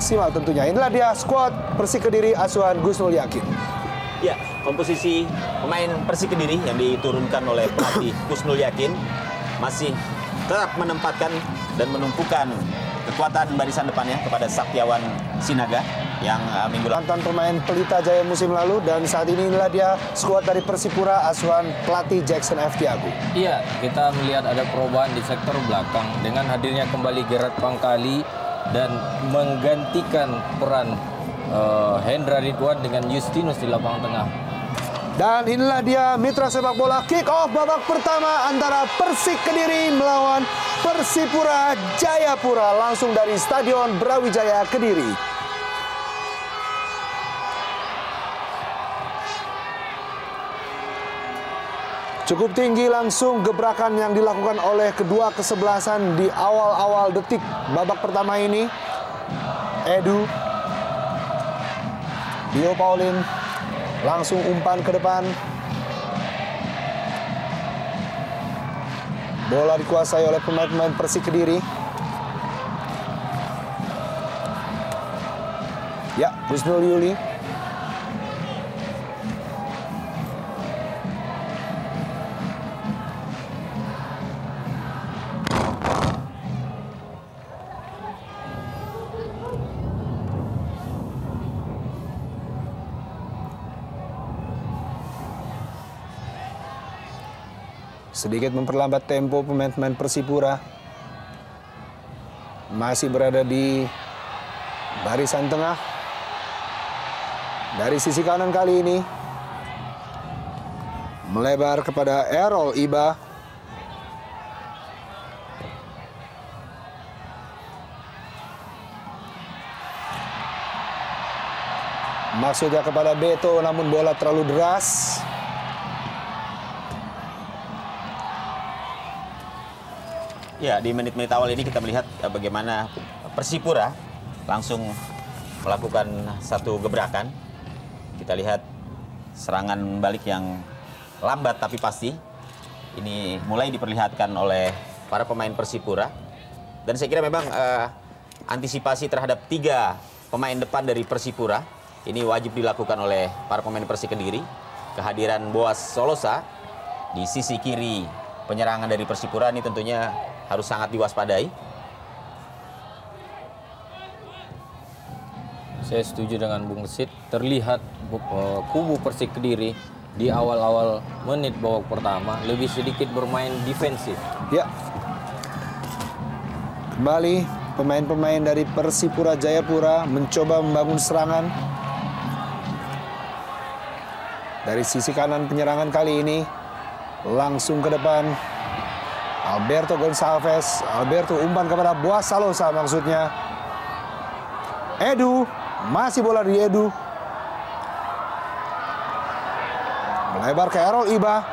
maksimal tentunya. Inilah dia skuad Persik Kediri asuhan Gusnul Yakin. Ya, komposisi pemain Persik Kediri yang diturunkan oleh pelatih Gusnul Yakin masih tetap menempatkan dan menumpukan kekuatan barisan depannya kepada Saktiawan Sinaga yang minggu lalu mantan pemain Pelita Jaya musim lalu, dan saat ini inilah dia skuad dari Persipura asuhan pelatih Jackson F. Tiago. Iya, kita melihat ada perubahan di sektor belakang dengan hadirnya kembali Gerard Pangkali dan menggantikan peran Hendra Ridwan dengan Justinus di lapangan tengah. Dan inilah dia mitra sepak bola kick off babak pertama antara Persik Kediri melawan Persipura Jayapura langsung dari Stadion Brawijaya Kediri. Cukup tinggi langsung gebrakan yang dilakukan oleh kedua kesebelasan di awal-awal detik babak pertama ini. Edu, Dio Paulin langsung umpan ke depan. Bola dikuasai oleh pemain-pemain Persik Kediri. Ya, Gusnul Yuli. Sedikit memperlambat tempo pemain-pemain Persipura. Masih berada di barisan tengah. Dari sisi kanan kali ini melebar kepada Errol Iba. Maksudnya kepada Beto, namun bola terlalu deras. Ya, di menit-menit awal ini kita melihat bagaimana Persipura langsung melakukan satu gebrakan. Kita lihat serangan balik yang lambat tapi pasti. Ini mulai diperlihatkan oleh para pemain Persipura. Dan saya kira memang antisipasi terhadap 3 pemain depan dari Persipura ini wajib dilakukan oleh para pemain Persik Kediri. Kehadiran Boas Solosa di sisi kiri penyerangan dari Persipura ini tentunya harus sangat diwaspadai. Saya setuju dengan Bung Resid. Terlihat kubu Persik Kediri di awal-awal menit babak pertama lebih sedikit bermain defensif. Ya. Kembali pemain-pemain dari Persipura Jayapura mencoba membangun serangan. Dari sisi kanan penyerangan kali ini langsung ke depan. Alberto Gonçalves, Alberto umpan kepada Boas Salosa maksudnya. Edu, masih bola di Edu. Melebar ke Errol Iba.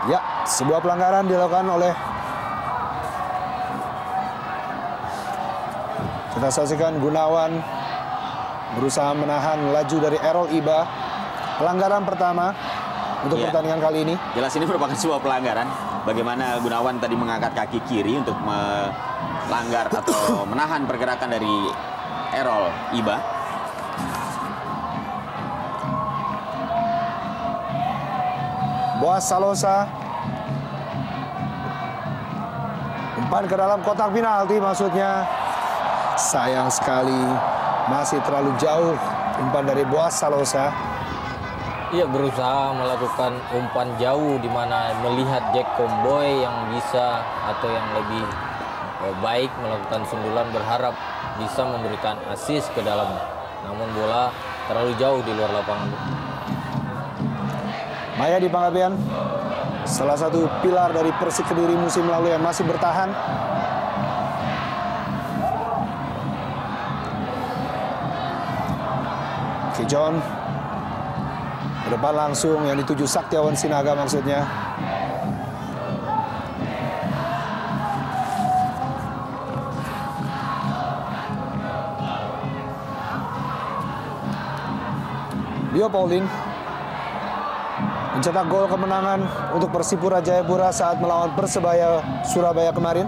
Ya, sebuah pelanggaran dilakukan oleh. Kita saksikan Gunawan berusaha menahan laju dari Errol Iba. Pelanggaran pertama untuk pertandingan kali ini. Jelas ini merupakan sebuah pelanggaran. Bagaimana Gunawan tadi mengangkat kaki kiri untuk melanggar atau menahan pergerakan dari Errol Iba. Boas Salosa umpan ke dalam kotak penalti maksudnya. Sayang sekali masih terlalu jauh umpan dari Boas Salosa. Ia berusaha melakukan umpan jauh di mana melihat Jack Comboy yang bisa atau yang lebih baik melakukan sundulan, berharap bisa memberikan assist ke dalam. Namun bola terlalu jauh di luar lapangan. Mayadi Panggabean, salah satu pilar dari Persik Kediri musim lalu yang masih bertahan. Kijon ke depan langsung yang dituju Saktiawan Sinaga maksudnya. Dio Paulin mencetak gol kemenangan untuk Persipura Jayapura saat melawan Persebaya Surabaya kemarin.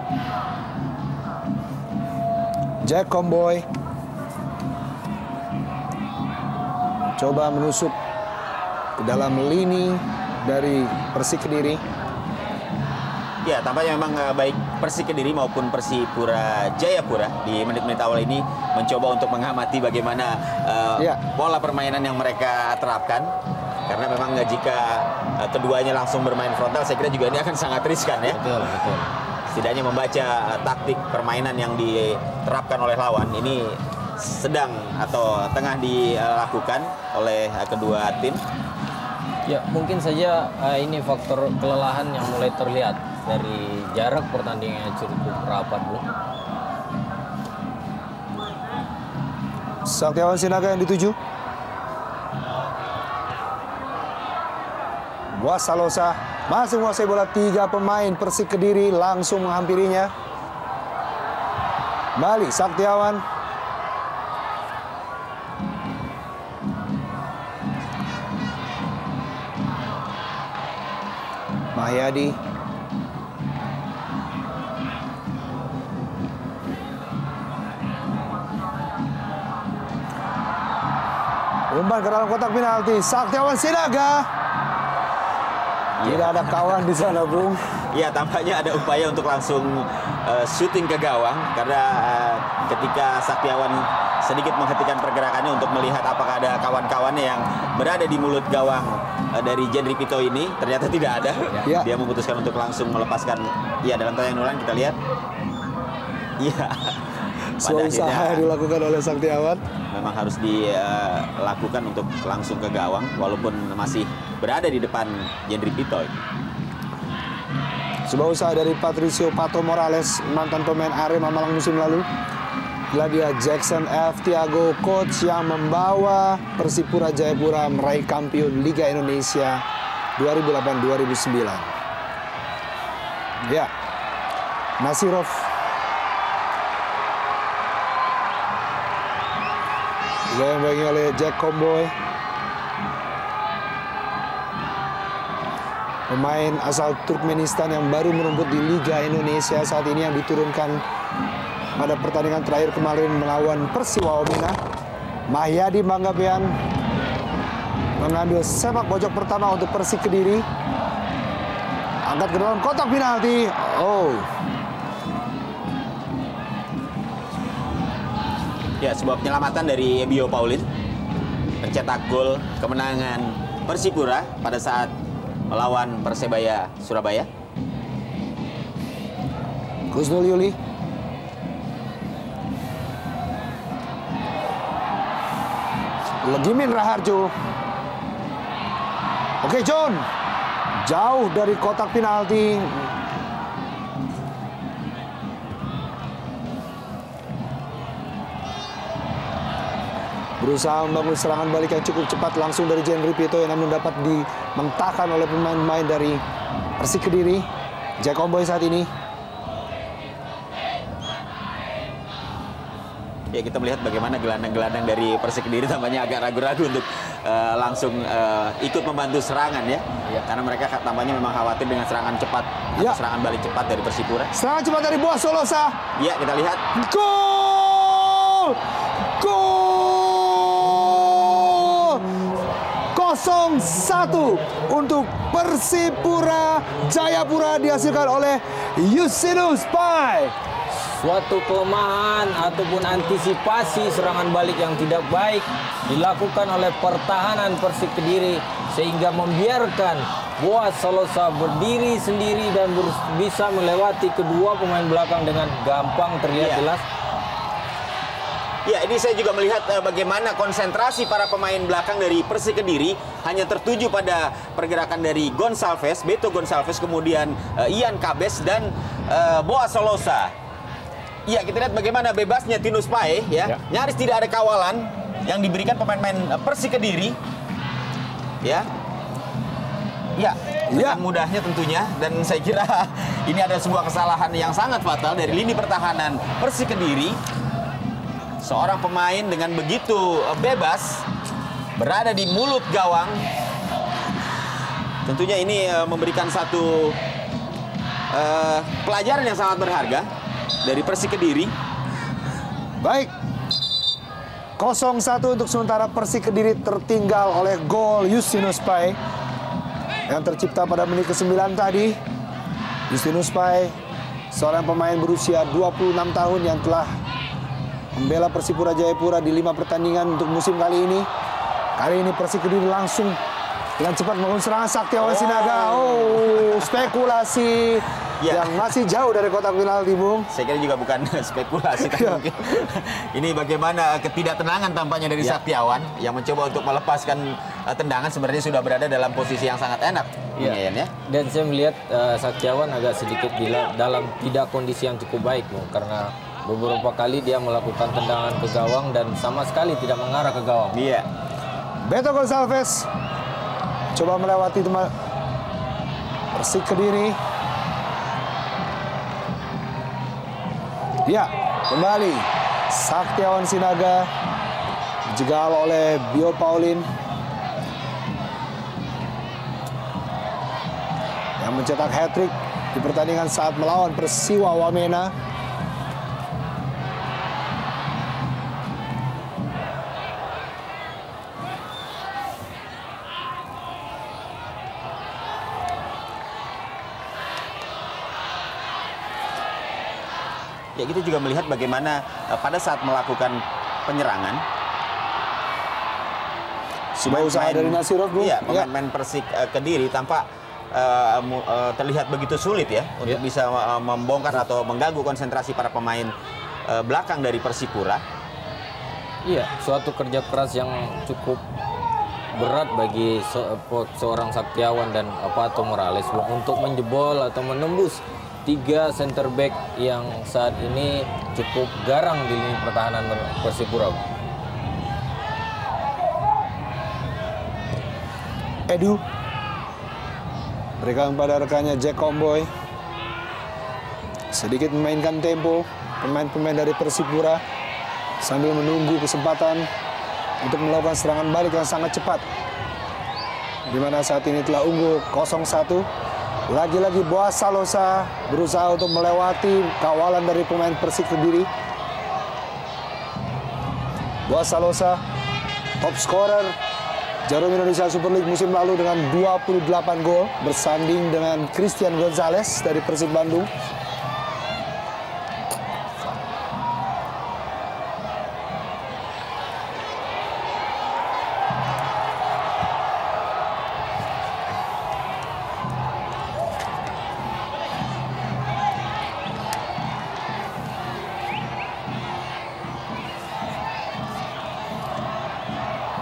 Jack Comboy coba menusuk ke dalam lini dari Persik Kediri. Ya, tampaknya memang baik Persik Kediri maupun Persipura Jayapura di menit-menit awal ini mencoba untuk mengamati bagaimana pola permainan yang mereka terapkan. Karena memang jika keduanya langsung bermain frontal, saya kira juga ini akan sangat riskan ya. Betul, betul. Setidaknya membaca taktik permainan yang diterapkan oleh lawan ini sedang atau tengah dilakukan oleh kedua tim. Ya, mungkin saja ini faktor kelelahan yang mulai terlihat dari jarak pertandingan yang cukup rapat, Bu. Saktiawan Sinaga yang dituju. Boas Salosa masih menguasai bola, 3 pemain Persik Kediri langsung menghampirinya. Kembali Saktiawan. Mahyadi. Umpan ke dalam kotak penalti. Saktiawan Sinaga. Tidak ada kawan di sana, Bung. Ya, tampaknya ada upaya untuk langsung syuting ke gawang. Karena ketika Saktiawan sedikit menghentikan pergerakannya untuk melihat apakah ada kawan-kawannya yang berada di mulut gawang dari Jendri Pito ini, ternyata tidak ada. Ya. Dia memutuskan untuk langsung melepaskan. Ya, dalam tayangan ulang kita lihat. Iya. Sebuah usaha yang dilakukan oleh Saktiawan. Memang harus dilakukan untuk langsung ke gawang, walaupun masih berada di depan Jendri Pito. Sebuah usaha dari Patricio Pato Morales, mantan pemain Arema Malang musim lalu. Gladia Jackson F. Tiago, coach yang membawa Persipura Jayapura meraih kampiun Liga Indonesia 2008-2009. Ya, Nasirov. Dilayani oleh Jack Comboy. Pemain asal Turkmenistan yang baru merumput di Liga Indonesia saat ini, yang diturunkan pada pertandingan terakhir kemarin melawan Persiwa Wamena. Mahyadi Manggabean mengambil sepak pojok pertama untuk Persik Kediri. Angkat ke dalam kotak penalti. Oh. Ya, sebuah penyelamatan dari Ebio Paulin, pencetak gol kemenangan Persipura pada saat melawan Persebaya Surabaya. Kusnul Yuli. Legimin Raharjo. Oke, John. Jauh dari kotak penalti. Berusaha membangun serangan balik yang cukup cepat langsung dari Jendri Pito, yang namun dapat dimentahkan oleh pemain-pemain dari Persik Kediri. Jack Comboy saat ini. Ya, kita melihat bagaimana gelandang-gelandang dari Persik Kediri tampaknya agak ragu-ragu untuk langsung ikut membantu serangan ya. Karena mereka tampaknya memang khawatir dengan serangan cepat atau serangan balik cepat dari Persipura. Serangan cepat dari Boas Solosa. Ya, kita lihat. Gol! Gol! 0-1 untuk Persipura Jayapura dihasilkan oleh Yusinus Pai. Suatu kelemahan ataupun antisipasi serangan balik yang tidak baik dilakukan oleh pertahanan Persik Kediri sehingga membiarkan Boas Solosa berdiri sendiri dan bisa melewati kedua pemain belakang dengan gampang, terlihat jelas. Ya, ini saya juga melihat bagaimana konsentrasi para pemain belakang dari Persik Kediri hanya tertuju pada pergerakan dari Gonçalves, Beto Gonçalves, kemudian Ian Kabes dan Boas Solosa. Ya, kita lihat bagaimana bebasnya Tinus Pae ya. Nyaris tidak ada kawalan yang diberikan pemain-pemain Persik Kediri. Ya. Ya, dengan mudahnya tentunya, dan saya kira ini ada sebuah kesalahan yang sangat fatal dari lini pertahanan Persik Kediri. Seorang pemain dengan begitu bebas berada di mulut gawang. Tentunya ini memberikan satu pelajaran yang sangat berharga dari Persik Kediri. Baik. 0-1 untuk sementara Persik Kediri tertinggal oleh gol Justinus Pai yang tercipta pada menit ke-9 tadi. Justinus Pai, seorang pemain berusia 26 tahun yang telah membela Persipura Jayapura di 5 pertandingan untuk musim kali ini. Kali ini Persik Kediri langsung dengan cepat melakukan serangan Saktiawan Sinaga. Spekulasi yang masih jauh dari kotak penalti, Bung. Saya kira juga bukan spekulasi, tapi mungkin ini bagaimana ketidaktenangan tampaknya dari Saktiawan yang mencoba untuk melepaskan tendangan, sebenarnya sudah berada dalam posisi yang sangat enak. Ya. Dan saya melihat Saktiawan agak sedikit dalam tidak kondisi yang cukup baik, Bung, karena beberapa kali dia melakukan tendangan ke gawang dan sama sekali tidak mengarah ke gawang. Iya. Beto Gonçalves coba melewati teman Persik Kediri. Ya, kembali Saktiawan Sinaga dijegal oleh Bio Paulin yang mencetak hat-trick di pertandingan saat melawan Persiwa Wamena. Ya, kita juga melihat bagaimana pada saat melakukan penyerangan sebuah usaha dari Nasirov, Bung. Iya, pemain Persik Kediri tampak terlihat begitu sulit ya untuk bisa membongkar atau mengganggu konsentrasi para pemain belakang dari Persipura. Iya, suatu kerja keras yang cukup berat bagi seorang Saktiawan dan Pato Morales untuk menjebol atau menembus 3 center back yang saat ini cukup garang di lini pertahanan Persipura. Edu berikan pada rekannya Jack Comboy, sedikit memainkan tempo pemain-pemain dari Persipura sambil menunggu kesempatan untuk melakukan serangan balik yang sangat cepat, di mana saat ini telah unggul 0-1. Lagi-lagi Boas Salosa berusaha untuk melewati kawalan dari pemain Persik Kediri. Boas Salosa, top scorer Jarum Indonesia Super League musim lalu dengan 28 gol, bersanding dengan Christian Gonzalez dari Persib Bandung.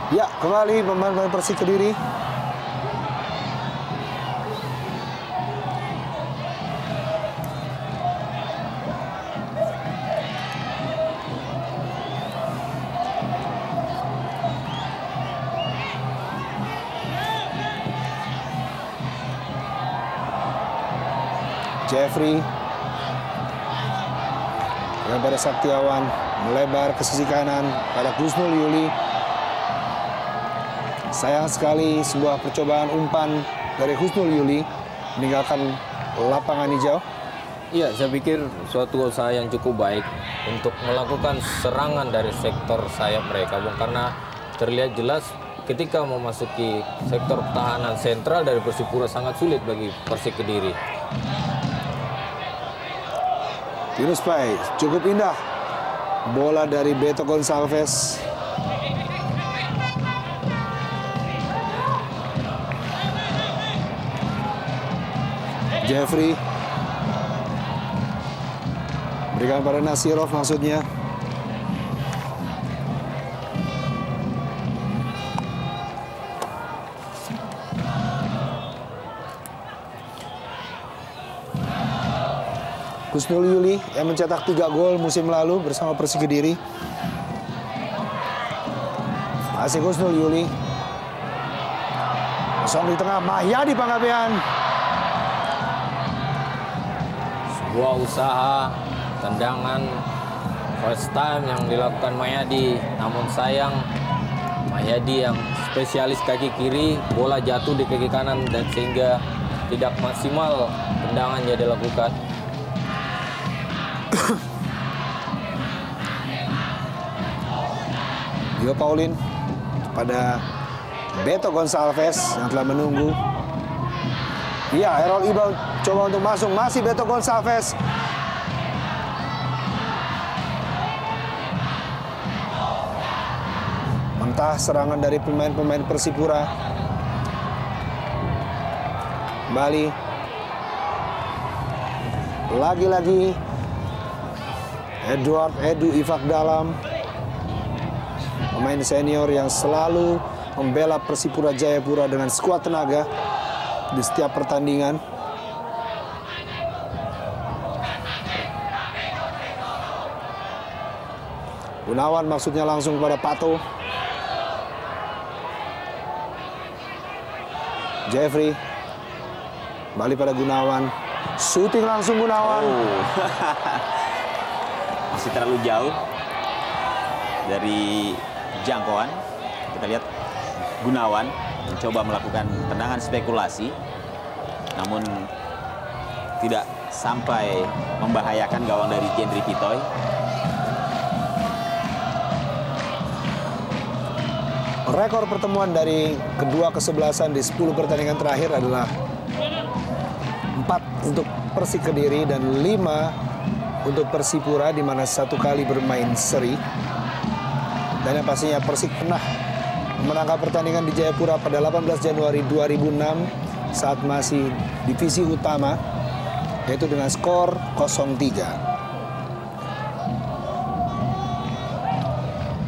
Ya, kembali pemain-pemain Persik Kediri. Jeffrey yang pada Saktiawan melebar ke sisi kanan pada Gusnul Yuli. Sayang sekali sebuah percobaan umpan dari Husnul Yuli meninggalkan lapangan hijau. Iya, saya pikir suatu usaha yang cukup baik untuk melakukan serangan dari sektor sayap mereka, Bung, karena terlihat jelas ketika memasuki sektor pertahanan sentral dari Persipura sangat sulit bagi Persik Kediri. Justinus Pai, cukup indah bola dari Beto Gonçalves. Jeffrey berikan pada Nasirov maksudnya. Gusnul Yuli yang mencetak 3 gol musim lalu bersama Persik Kediri. Masih Gusnul Yuli. Kosong di tengah, Mahyadi Panggabean. Sebuah usaha tendangan first time yang dilakukan Mahyadi, namun sayang Mahyadi yang spesialis kaki kiri, bola jatuh di kaki kanan dan sehingga tidak maksimal tendangannya dilakukan. Dio Paulin pada Beto Gonçalves yang telah menunggu. Iya, Errol Iba coba untuk masuk, masih Beto Gonçalves. Mentah serangan dari pemain-pemain Persipura. Kembali. Lagi-lagi Edu Ifak Dalam, pemain senior yang selalu membela Persipura Jayapura dengan skuad tenaga di setiap pertandingan. Gunawan maksudnya langsung kepada Pato. Jeffrey kembali pada Gunawan, shooting langsung Gunawan. Masih terlalu jauh dari jangkauan. Kita lihat Gunawan mencoba melakukan tendangan spekulasi, namun tidak sampai membahayakan gawang dari Jendri Pitoy. Rekor pertemuan dari kedua kesebelasan di 10 pertandingan terakhir adalah 4 untuk Persik Kediri dan 5 untuk Persipura, di mana 1 kali bermain seri. Dan yang pastinya Persik pernah memenangkan pertandingan di Jayapura pada 18 Januari 2006 saat masih divisi utama, yaitu dengan skor 0-3.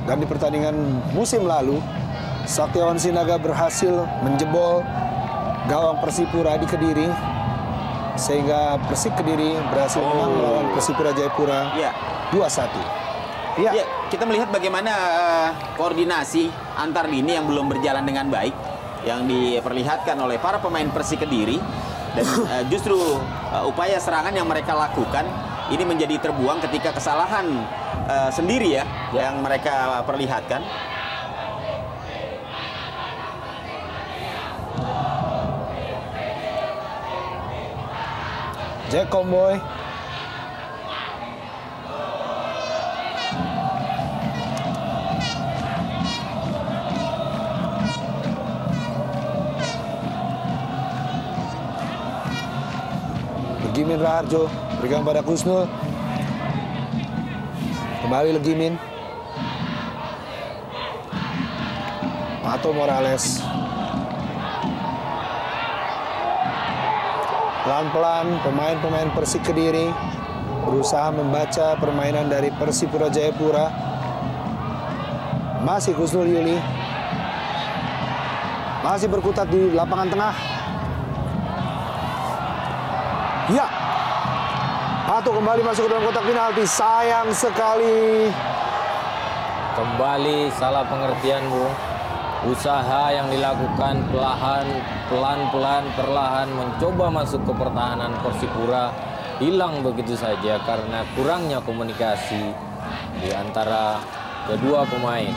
Dan di pertandingan musim lalu, Saktiawan Sinaga berhasil menjebol gawang Persipura di Kediri, sehingga Persik Kediri berhasil menang melawan Persipura Jayapura 2-1. Ya, kita melihat bagaimana koordinasi antar lini yang belum berjalan dengan baik yang diperlihatkan oleh para pemain Persik Kediri, dan justru upaya serangan yang mereka lakukan ini menjadi terbuang ketika kesalahan sendiri yang mereka perlihatkan. Jack Comboy Legimin Raharjo berikan pada Kusnul, kembali Legimin. Pato Morales pelan-pelan pemain-pemain Persik Kediri berusaha membaca permainan dari Persipura Jayapura. Masih Kusnul Yuli, masih berkutat di lapangan tengah. Ya, Pato kembali masuk ke dalam kotak penalti. Sayang sekali. Kembali salah pengertian, Bung. Usaha yang dilakukan pelan-pelan perlahan mencoba masuk ke pertahanan Persipura hilang begitu saja karena kurangnya komunikasi di antara kedua pemain.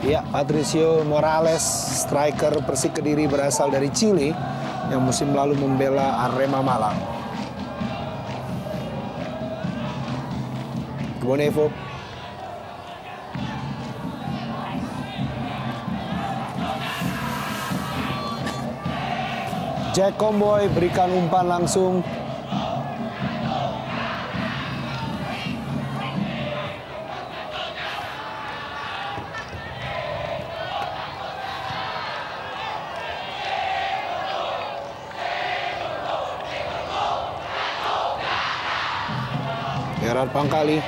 Ya, Patricio Morales, striker Persik Kediri berasal dari Chile yang musim lalu membela Arema Malang. Bonevo. Jack Comboy berikan umpan langsung. Gerard Pangkali.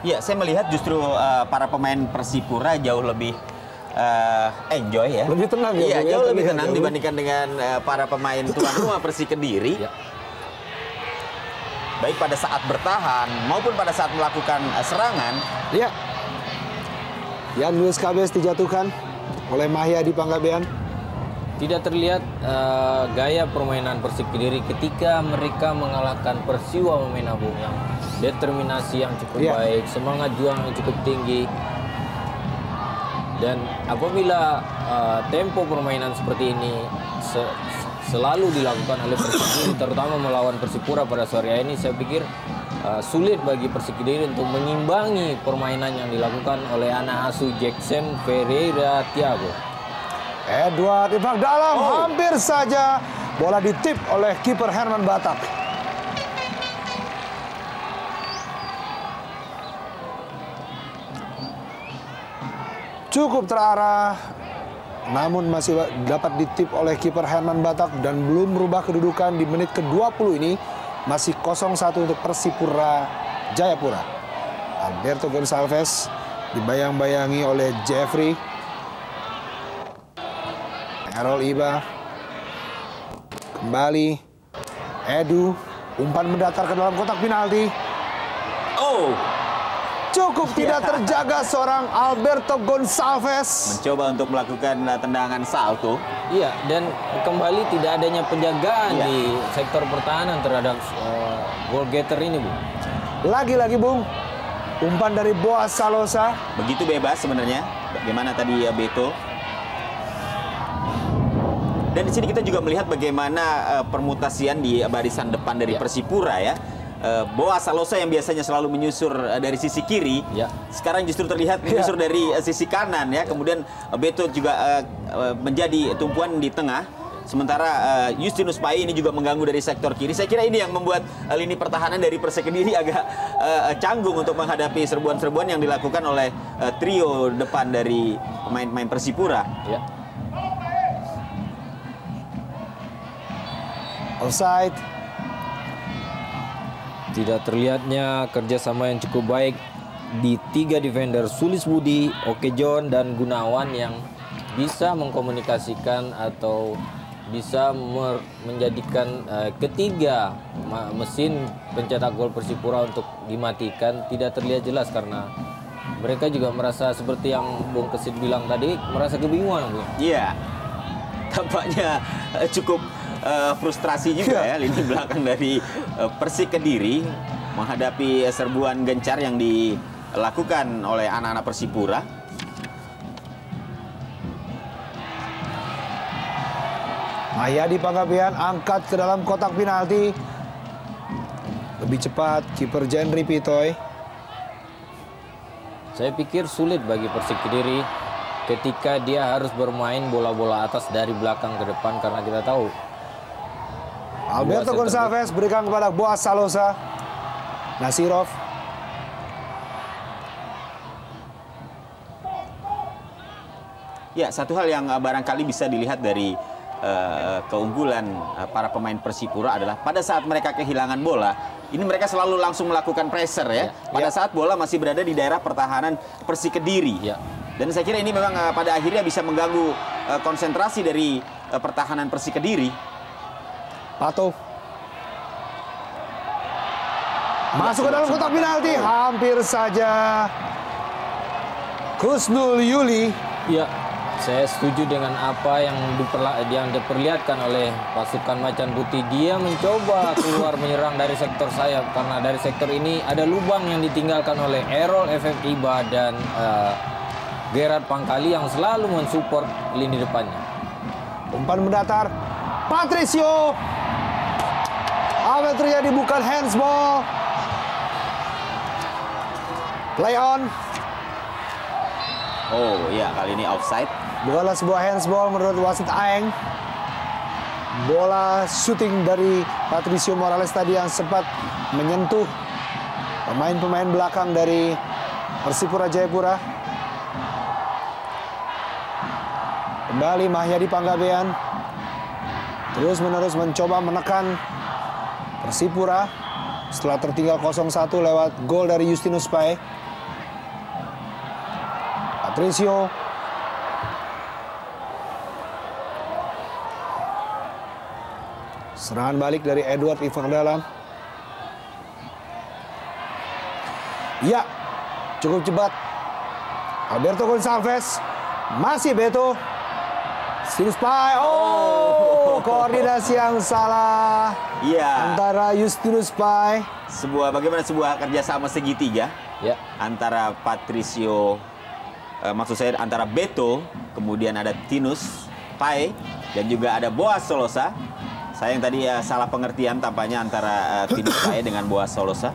Ya, saya melihat justru para pemain Persipura jauh lebih enjoy ya. Lebih tenang ya. Iya, Bu, jauh ya, lebih tenang ya, dibandingkan dengan para pemain tuan rumah Persik Kediri. Ya. Baik pada saat bertahan maupun pada saat melakukan serangan. Ya. Yan Luis Cabes dijatuhkan oleh Mahyadi Panggabean. Tidak terlihat gaya permainan Persik Kediri ketika mereka mengalahkan Persiwa Memenabung, yang determinasi yang cukup baik, semangat juang yang cukup tinggi. Dan apabila tempo permainan seperti ini selalu dilakukan oleh Persik Kediri, terutama melawan Persipura pada sore hari ini, saya pikir sulit bagi Persik Kediri untuk mengimbangi permainan yang dilakukan oleh anak asuh Jackson Ferreira Thiago. Edward Ifak dalam, hampir saja bola ditip oleh kiper Herman Batak. Cukup terarah, namun masih dapat ditip oleh kiper Herman Batak dan belum merubah kedudukan di menit ke-20 ini. Masih 0-1 untuk Persipura Jayapura. Alberto Gonçalves dibayang-bayangi oleh Jeffrey. Errol Iba. Kembali. Edu. Umpan mendatar ke dalam kotak penalti. Cukup tidak terjaga seorang Alberto Gonçalves. Mencoba untuk melakukan tendangan salto. Iya, dan kembali tidak adanya penjagaan di sektor pertahanan terhadap goal getter ini, Bung. Lagi-lagi, Bung, umpan dari Boas Salosa. Begitu bebas sebenarnya. Bagaimana tadi Beto. Dan di sini kita juga melihat bagaimana permutasian di barisan depan dari Persipura ya. Boas Salosa yang biasanya selalu menyusur dari sisi kiri, sekarang justru terlihat menyusur dari sisi kanan ya. Kemudian Beto juga menjadi tumpuan di tengah. Sementara Justinus Pai ini juga mengganggu dari sektor kiri. Saya kira ini yang membuat lini pertahanan dari Persik Kediri agak canggung untuk menghadapi serbuan-serbuan yang dilakukan oleh trio depan dari pemain-pemain Persipura. Offside. Tidak terlihatnya kerjasama yang cukup baik di tiga defender Sulis Budi, Oke John, dan Gunawan yang bisa mengkomunikasikan atau bisa menjadikan ketiga mesin pencetak gol Persipura untuk dimatikan. Tidak terlihat jelas karena mereka juga merasa seperti yang Bung Kesit bilang tadi, merasa kebingungan. Iya, tampaknya cukup frustrasi juga ya lini belakang dari Persik Kediri menghadapi serbuan gencar yang dilakukan oleh anak-anak Persipura. Mahyadi Panggabean angkat ke dalam kotak penalti. Lebih cepat kiper Jendri Pitoy. Saya pikir sulit bagi Persik Kediri ketika dia harus bermain bola-bola atas dari belakang ke depan, karena kita tahu Alberto Gonçalves berikan kepada Boas Salosa. Nasirov. Ya, satu hal yang barangkali bisa dilihat dari keunggulan para pemain Persipura adalah pada saat mereka kehilangan bola, ini mereka selalu langsung melakukan pressure ya. Pada saat bola masih berada di daerah pertahanan Persik Kediri. Dan saya kira ini memang pada akhirnya bisa mengganggu konsentrasi dari pertahanan Persik Kediri. Pato. Masuk ke dalam kotak penalti. Hampir saja Kusnul Yuli. Ya, saya setuju dengan apa yang diperlihatkan oleh pasukan Macan Putih. Dia mencoba keluar menyerang dari sektor sayap, karena dari sektor ini ada lubang yang ditinggalkan oleh Errol FF Iba dan Gerard Pangkali yang selalu mensupport lini depannya. Umpan mendatar. Patricio. Apa yang terjadi? Bukan handsball. Play on. Oh iya, kali ini offside. Bukanlah sebuah handsball menurut wasit Aeng. Bola shooting dari Patricio Morales tadi yang sempat menyentuh pemain-pemain belakang dari Persipura Jayapura. Kembali Mahyadi Panggabean. Terus-menerus mencoba menekan Persipura setelah tertinggal 0-1 lewat gol dari Justinus Pai. Patricio. Serangan balik dari Edward Ifak dalam. Ya, cukup cepat. Alberto Gonçalves. Masih Beto. Justinus Pai. Koordinasi yang salah antara Justinus Pai. Bagaimana sebuah kerjasama segitiga antara Patricio maksud saya antara Beto, kemudian ada Tinus Pae, dan juga ada Boaz Solosa. Saya yang tadi salah pengertian tampaknya antara Tinus Pae dengan Boaz Solosa.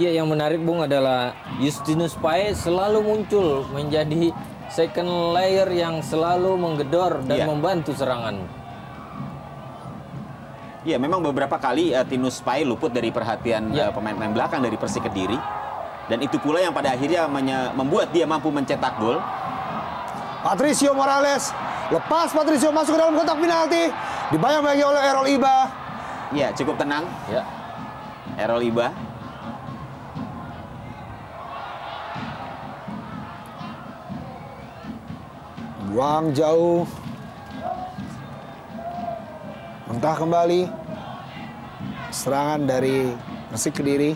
Iya, yang menarik Bung adalah Justinus Pae selalu muncul menjadi second layer yang selalu menggedor dan membantu serangan. Iya, memang beberapa kali Tinus Pae luput dari perhatian pemain-pemain belakang dari Persik Kediri. Dan itu pula yang pada akhirnya membuat dia mampu mencetak gol. Patricio Morales. Lepas Patricio masuk ke dalam kotak penalti. Dibayang-bayangi oleh Errol Iba. Iya, cukup tenang. Ya. Errol Iba. Buang jauh. Mentah kembali. Serangan dari Persik Kediri.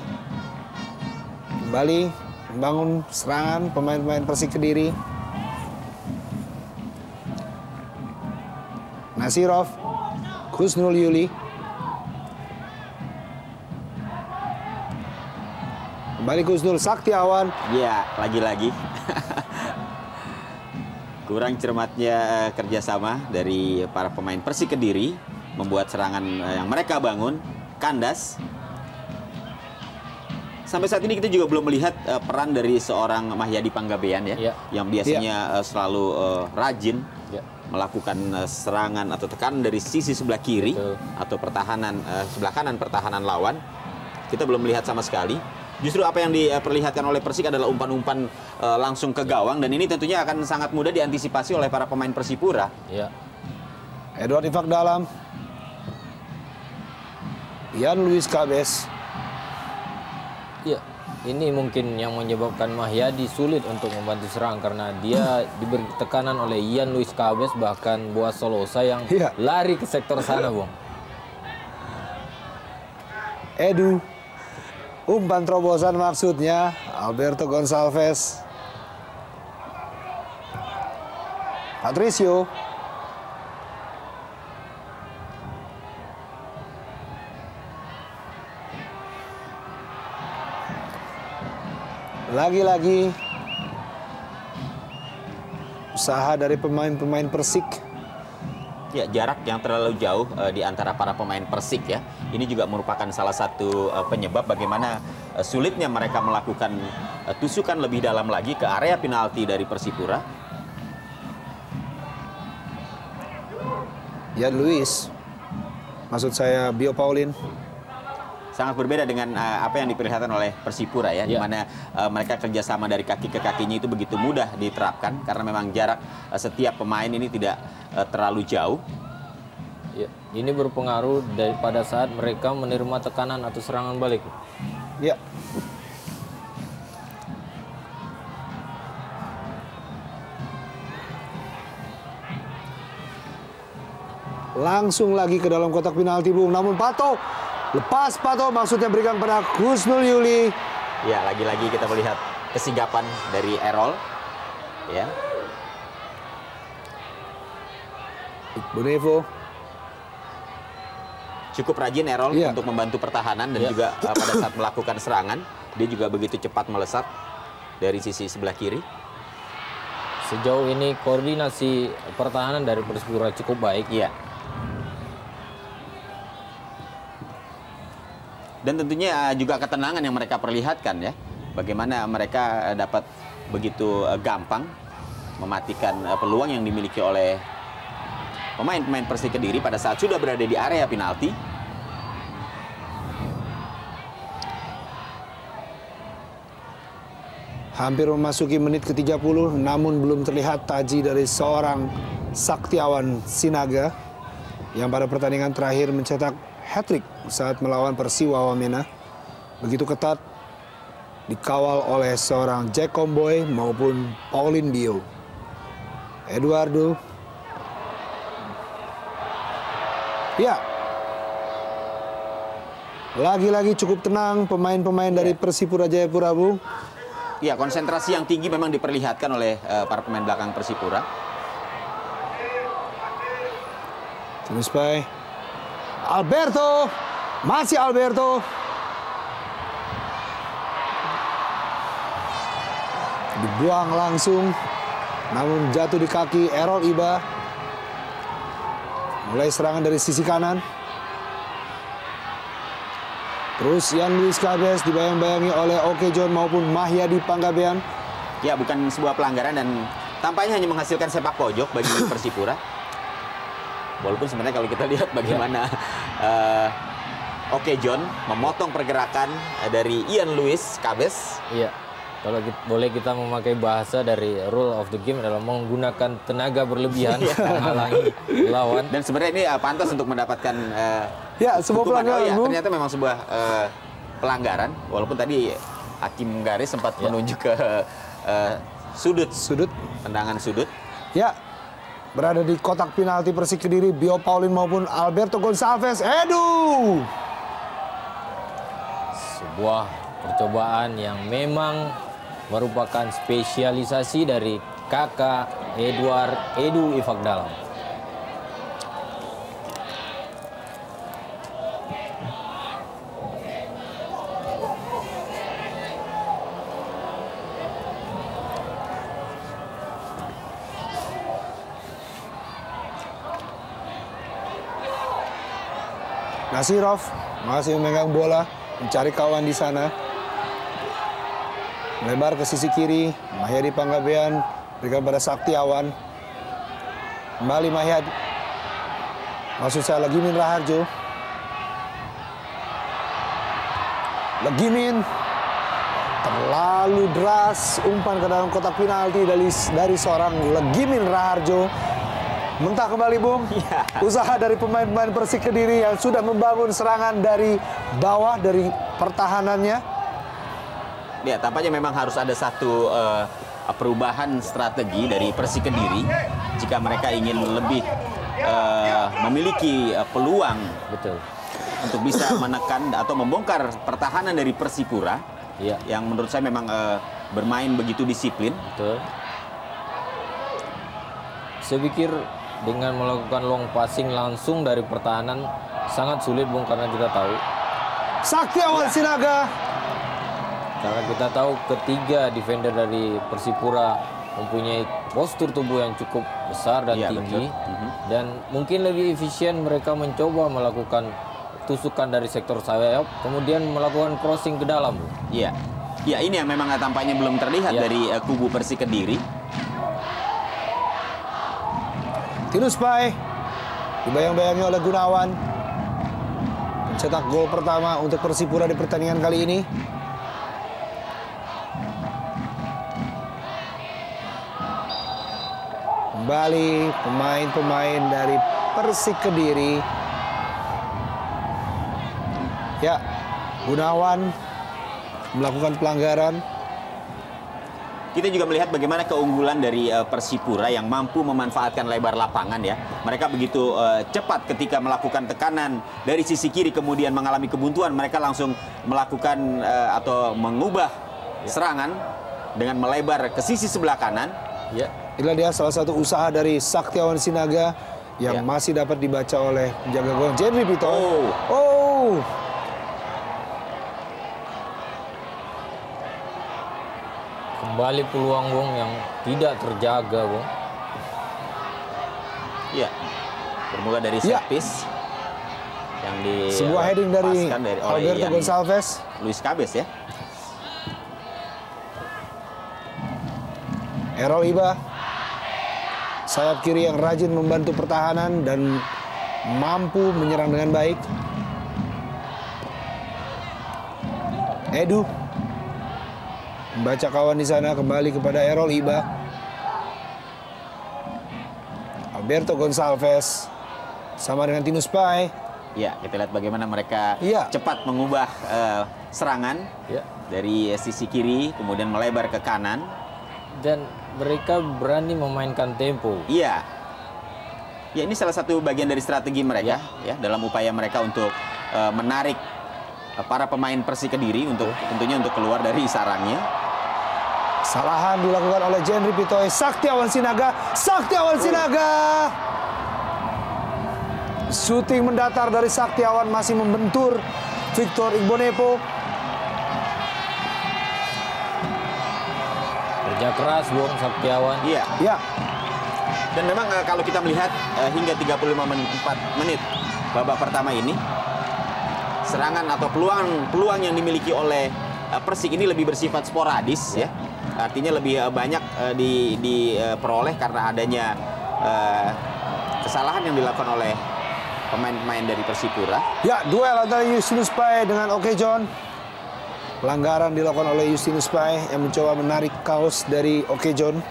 Kembali membangun serangan pemain-pemain Persik Kediri. Nasirov, Kusnul Yuli. Kembali Kusnul Saktiawan. Ya, lagi-lagi. Kurang cermatnya kerjasama dari para pemain Persik Kediri membuat serangan yang mereka bangun kandas. Sampai saat ini kita juga belum melihat peran dari seorang Mahyadi Panggabean yang biasanya selalu rajin melakukan serangan atau tekanan dari sisi sebelah kiri atau pertahanan sebelah kanan pertahanan lawan. Kita belum melihat sama sekali. Justru apa yang diperlihatkan oleh Persik adalah umpan-umpan langsung ke gawang, dan ini tentunya akan sangat mudah diantisipasi oleh para pemain Persipura. Edward Ifak dalam. Ian Luis Cabes. Ya, ini mungkin yang menyebabkan Mahyadi sulit untuk membantu serang karena dia diberi tekanan oleh Ian Luis Cabes, bahkan Boaz Solosa yang lari ke sektor sana, Bung. Edu. Umpan terobosan maksudnya Alberto Gonçalves. Patricio. Lagi-lagi usaha dari pemain-pemain Persik. Ya, jarak yang terlalu jauh di antara para pemain Persik ya. Ini juga merupakan salah satu penyebab bagaimana sulitnya mereka melakukan tusukan lebih dalam lagi ke area penalti dari Persipura. Ya, Luis. Maksud saya Bio Paulin. Sangat berbeda dengan apa yang diperlihatkan oleh Persipura ya, di mana mereka kerjasama dari kaki ke kakinya itu begitu mudah diterapkan karena memang jarak setiap pemain ini tidak terlalu jauh. Ya, ini berpengaruh pada saat mereka menerima tekanan atau serangan balik. Ya. Langsung lagi ke dalam kotak penalti, Bung. Namun Pato lepas Pato, maksudnya berikan pada Kusnul Yuli. Ya, lagi-lagi kita melihat kesigapan dari Errol. Ya. Bonevo. Cukup rajin Errol untuk membantu pertahanan dan juga pada saat melakukan serangan, dia juga begitu cepat melesat dari sisi sebelah kiri. Sejauh ini koordinasi pertahanan dari Persipura cukup baik. Iya. Dan tentunya juga ketenangan yang mereka perlihatkan ya. Bagaimana mereka dapat begitu gampang mematikan peluang yang dimiliki oleh pemain-pemain Persik Kediri pada saat sudah berada di area penalti. Hampir memasuki menit ke-30, namun belum terlihat taji dari seorang Saktiawan Sinaga yang pada pertandingan terakhir mencetak hat-trick saat melawan Persiwa Wamena. Begitu ketat dikawal oleh seorang Jack Comboy maupun Paulin Bio. Eduardo. Ya. Lagi-lagi cukup tenang pemain-pemain dari Persipura Jayapura, Bung. Ya, konsentrasi yang tinggi memang diperlihatkan oleh para pemain belakang Persipura. Terus by Alberto, masih Alberto. Dibuang langsung, namun jatuh di kaki Errol Iba. Mulai serangan dari sisi kanan. Terus Ian Luis Cabez dibayang-bayangi oleh Oke John maupun Mahyadi Panggabean. Ya, bukan sebuah pelanggaran dan tampaknya hanya menghasilkan sepak pojok bagi Persipura. Walaupun sebenarnya kalau kita lihat bagaimana Oke John memotong pergerakan dari Ian Luis Cabez. Iya. Kalau boleh kita memakai bahasa dari rule of the game adalah menggunakan tenaga berlebihan menghalangi lawan. Dan sebenarnya ini pantas untuk mendapatkan sebuah hukuman. pelanggaran. Ternyata memang sebuah pelanggaran. Walaupun tadi hakim garis sempat menunjuk ke sudut tendangan sudut. Ya, berada di kotak penalti Persik Kediri, Bio Paulin maupun Alberto Gonçalves. Sebuah percobaan yang memang merupakan spesialisasi dari kakak Edu Ifakdalam. Nasirov masih memegang bola, mencari kawan di sana. Melebar ke sisi kiri, Mahyadi Panggabean berikan pada Saktiawan. Kembali Mahyadi. Maksud saya Legimin Raharjo. Legimin terlalu deras, umpan ke dalam kotak penalti dari seorang Legimin Raharjo. Mentah kembali, Bung. Usaha dari pemain-pemain Persik Kediri yang sudah membangun serangan dari bawah, dari pertahanannya. Ya, tampaknya memang harus ada satu perubahan strategi dari Persik Kediri jika mereka ingin lebih memiliki peluang untuk bisa menekan atau membongkar pertahanan dari Persipura yang menurut saya memang bermain begitu disiplin. Betul. Saya pikir dengan melakukan long passing langsung dari pertahanan sangat sulit, Bung, karena kita tahu Saktiawan Sinaga. Karena kita tahu ketiga defender dari Persipura mempunyai postur tubuh yang cukup besar dan tinggi. Dan mungkin lebih efisien mereka mencoba melakukan tusukan dari sektor sayap, kemudian melakukan crossing ke dalam. Iya, ya ini yang memang tampaknya belum terlihat dari kubu Persik Kediri. Tinus Pai dibayang-bayangi oleh Gunawan. Mencetak gol pertama untuk Persipura di pertandingan kali ini. Kembali pemain-pemain dari Persik Kediri. Ya, Gunawan melakukan pelanggaran. Kita juga melihat bagaimana keunggulan dari Persipura yang mampu memanfaatkan lebar lapangan ya. Mereka begitu cepat ketika melakukan tekanan dari sisi kiri kemudian mengalami kebuntuan. Mereka langsung melakukan atau mengubah serangan dengan melebar ke sisi sebelah kanan. Ya. Inilah dia salah satu usaha dari Saktiawan Sinaga yang masih dapat dibaca oleh penjaga gawang Jenry Pito. Kembali peluang, Bung, yang tidak terjaga, Bung. Iya. Bermula dari set piece yang di sebuah heading dari Alberto Gonçalves. Luis Cabez ya. Errol Iba, sayap kiri yang rajin membantu pertahanan dan mampu menyerang dengan baik. Edu membaca kawan di sana, kembali kepada Errol Iba. Alberto Gonçalves sama dengan Tinus Pai. Ya, kita lihat bagaimana mereka Iya. cepat mengubah serangan dari sisi kiri, kemudian melebar ke kanan. Dan mereka berani memainkan tempo. Iya. Ya, ini salah satu bagian dari strategi mereka ya dalam upaya mereka untuk menarik para pemain Persik Kediri untuk tentunya untuk keluar dari sarangnya. Kesalahan dilakukan oleh Jenry Pitoy. Saktiawan Sinaga. Saktiawan Sinaga. Shooting mendatar dari Saktiawan masih membentur Victor Igbonepo. Kerja keras Bung Saktiawan. Iya. Ya, Dan memang kalau kita melihat hingga 35 menit babak pertama ini, serangan atau peluang yang dimiliki oleh Persik ini lebih bersifat sporadis ya. Artinya lebih banyak diperoleh karena adanya kesalahan yang dilakukan oleh pemain-pemain dari Persipura. ya, duel antara Justinus Pai dengan Oke John. Pelanggaran dilakukan oleh Justinus Pai yang mencoba menarik kaos dari Oke John.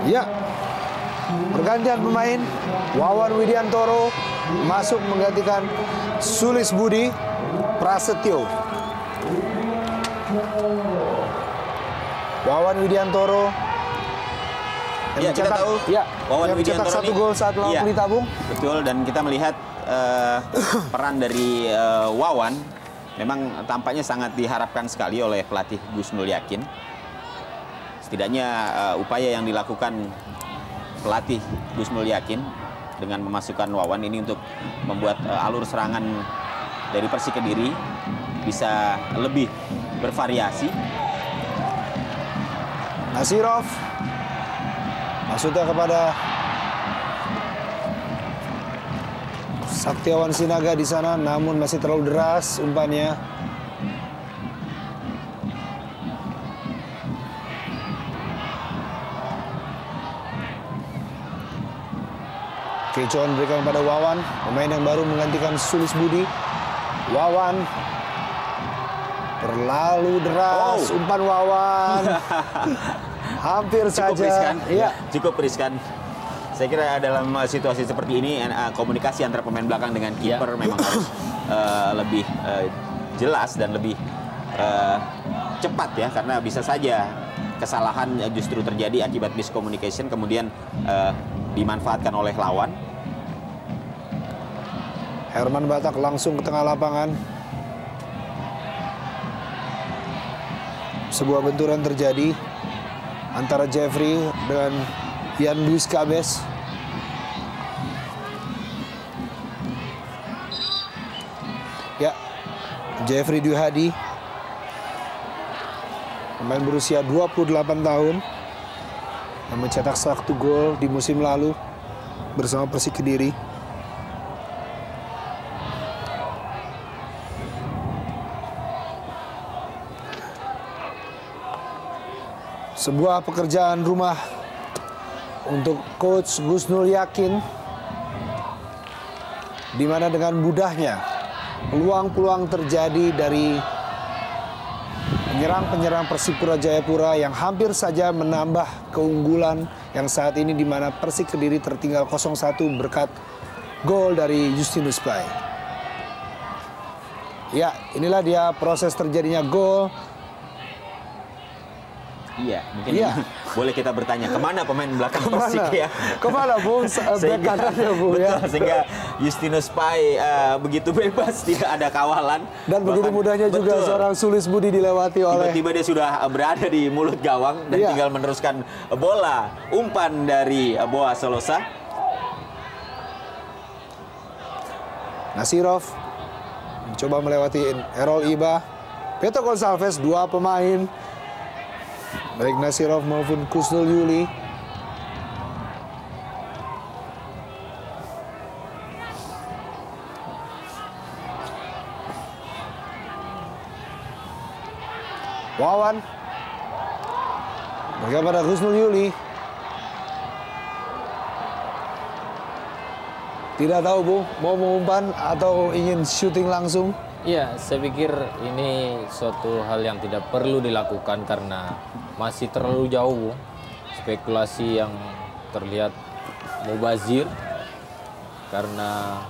Ya, pergantian pemain. Wawan Widiantoro masuk menggantikan Sulis Budi Prasetyo. Wawan Widiantoro Ya, kita tahu Wawan yang mencetak Widiantoro 1 gol saat melawan Pelita Bung. Betul, dan kita melihat peran dari Wawan memang tampaknya sangat diharapkan sekali oleh pelatih Gus Nul Yakin. Setidaknya upaya yang dilakukan pelatih Gus Nul Yakin dengan memasukkan Wawan ini untuk membuat alur serangan dari Persik Kediri bisa lebih bervariasi. Nasirov maksudnya kepada Saktiawan Sinaga di sana, namun masih terlalu deras umpannya. Kecoan berikan kepada Wawan, pemain yang baru menggantikan Sulis Budi. Wawan terlalu deras, umpan Wawan. Hampir Cukup saja. riskan, Iya. cukup riskan. Saya kira dalam situasi seperti ini komunikasi antara pemain belakang dengan kiper memang harus lebih jelas dan lebih cepat ya, karena bisa saja kesalahan justru terjadi akibat miscommunication kemudian dimanfaatkan oleh lawan. Herman Batak langsung ke tengah lapangan. Sebuah benturan terjadi antara Jeffrey dengan Ian Luis Cabes. Ya, Jeffrey Dwi Hadi, pemain berusia 28 tahun yang mencetak 1 gol di musim lalu bersama Persik Kediri. Sebuah pekerjaan rumah untuk Coach Gus Nul Yakin, di mana dengan mudahnya peluang-peluang terjadi dari penyerang-penyerang Persipura Jayapura yang hampir saja menambah keunggulan yang saat ini, di mana Persik Kediri tertinggal 0-1 berkat gol dari Justinus Pai. Ya, inilah dia proses terjadinya gol. Iya, mungkin boleh kita bertanya kemana pemain belakang Persik ya? Kemana Bung? Bek kanannya Bung ya. Betul, sehingga Justinus Pai begitu bebas, tidak ada kawalan. Dan begitu mudahnya juga seorang Sulis Budi dilewati oleh. Tiba-tiba dia sudah berada di mulut gawang dan tinggal meneruskan bola umpan dari Boa Solosa. Nasirov mencoba melewati Errol Iba, Peto Gonçalves, 2 pemain baik Nasirov maupun Kusnul Yuli. Wawan berikan pada Kusnul Yuli. Tidak tahu Bung, mau mengumpan atau ingin syuting langsung? Iya, saya pikir ini suatu hal yang tidak perlu dilakukan karena masih terlalu jauh. Spekulasi yang terlihat mubazir karena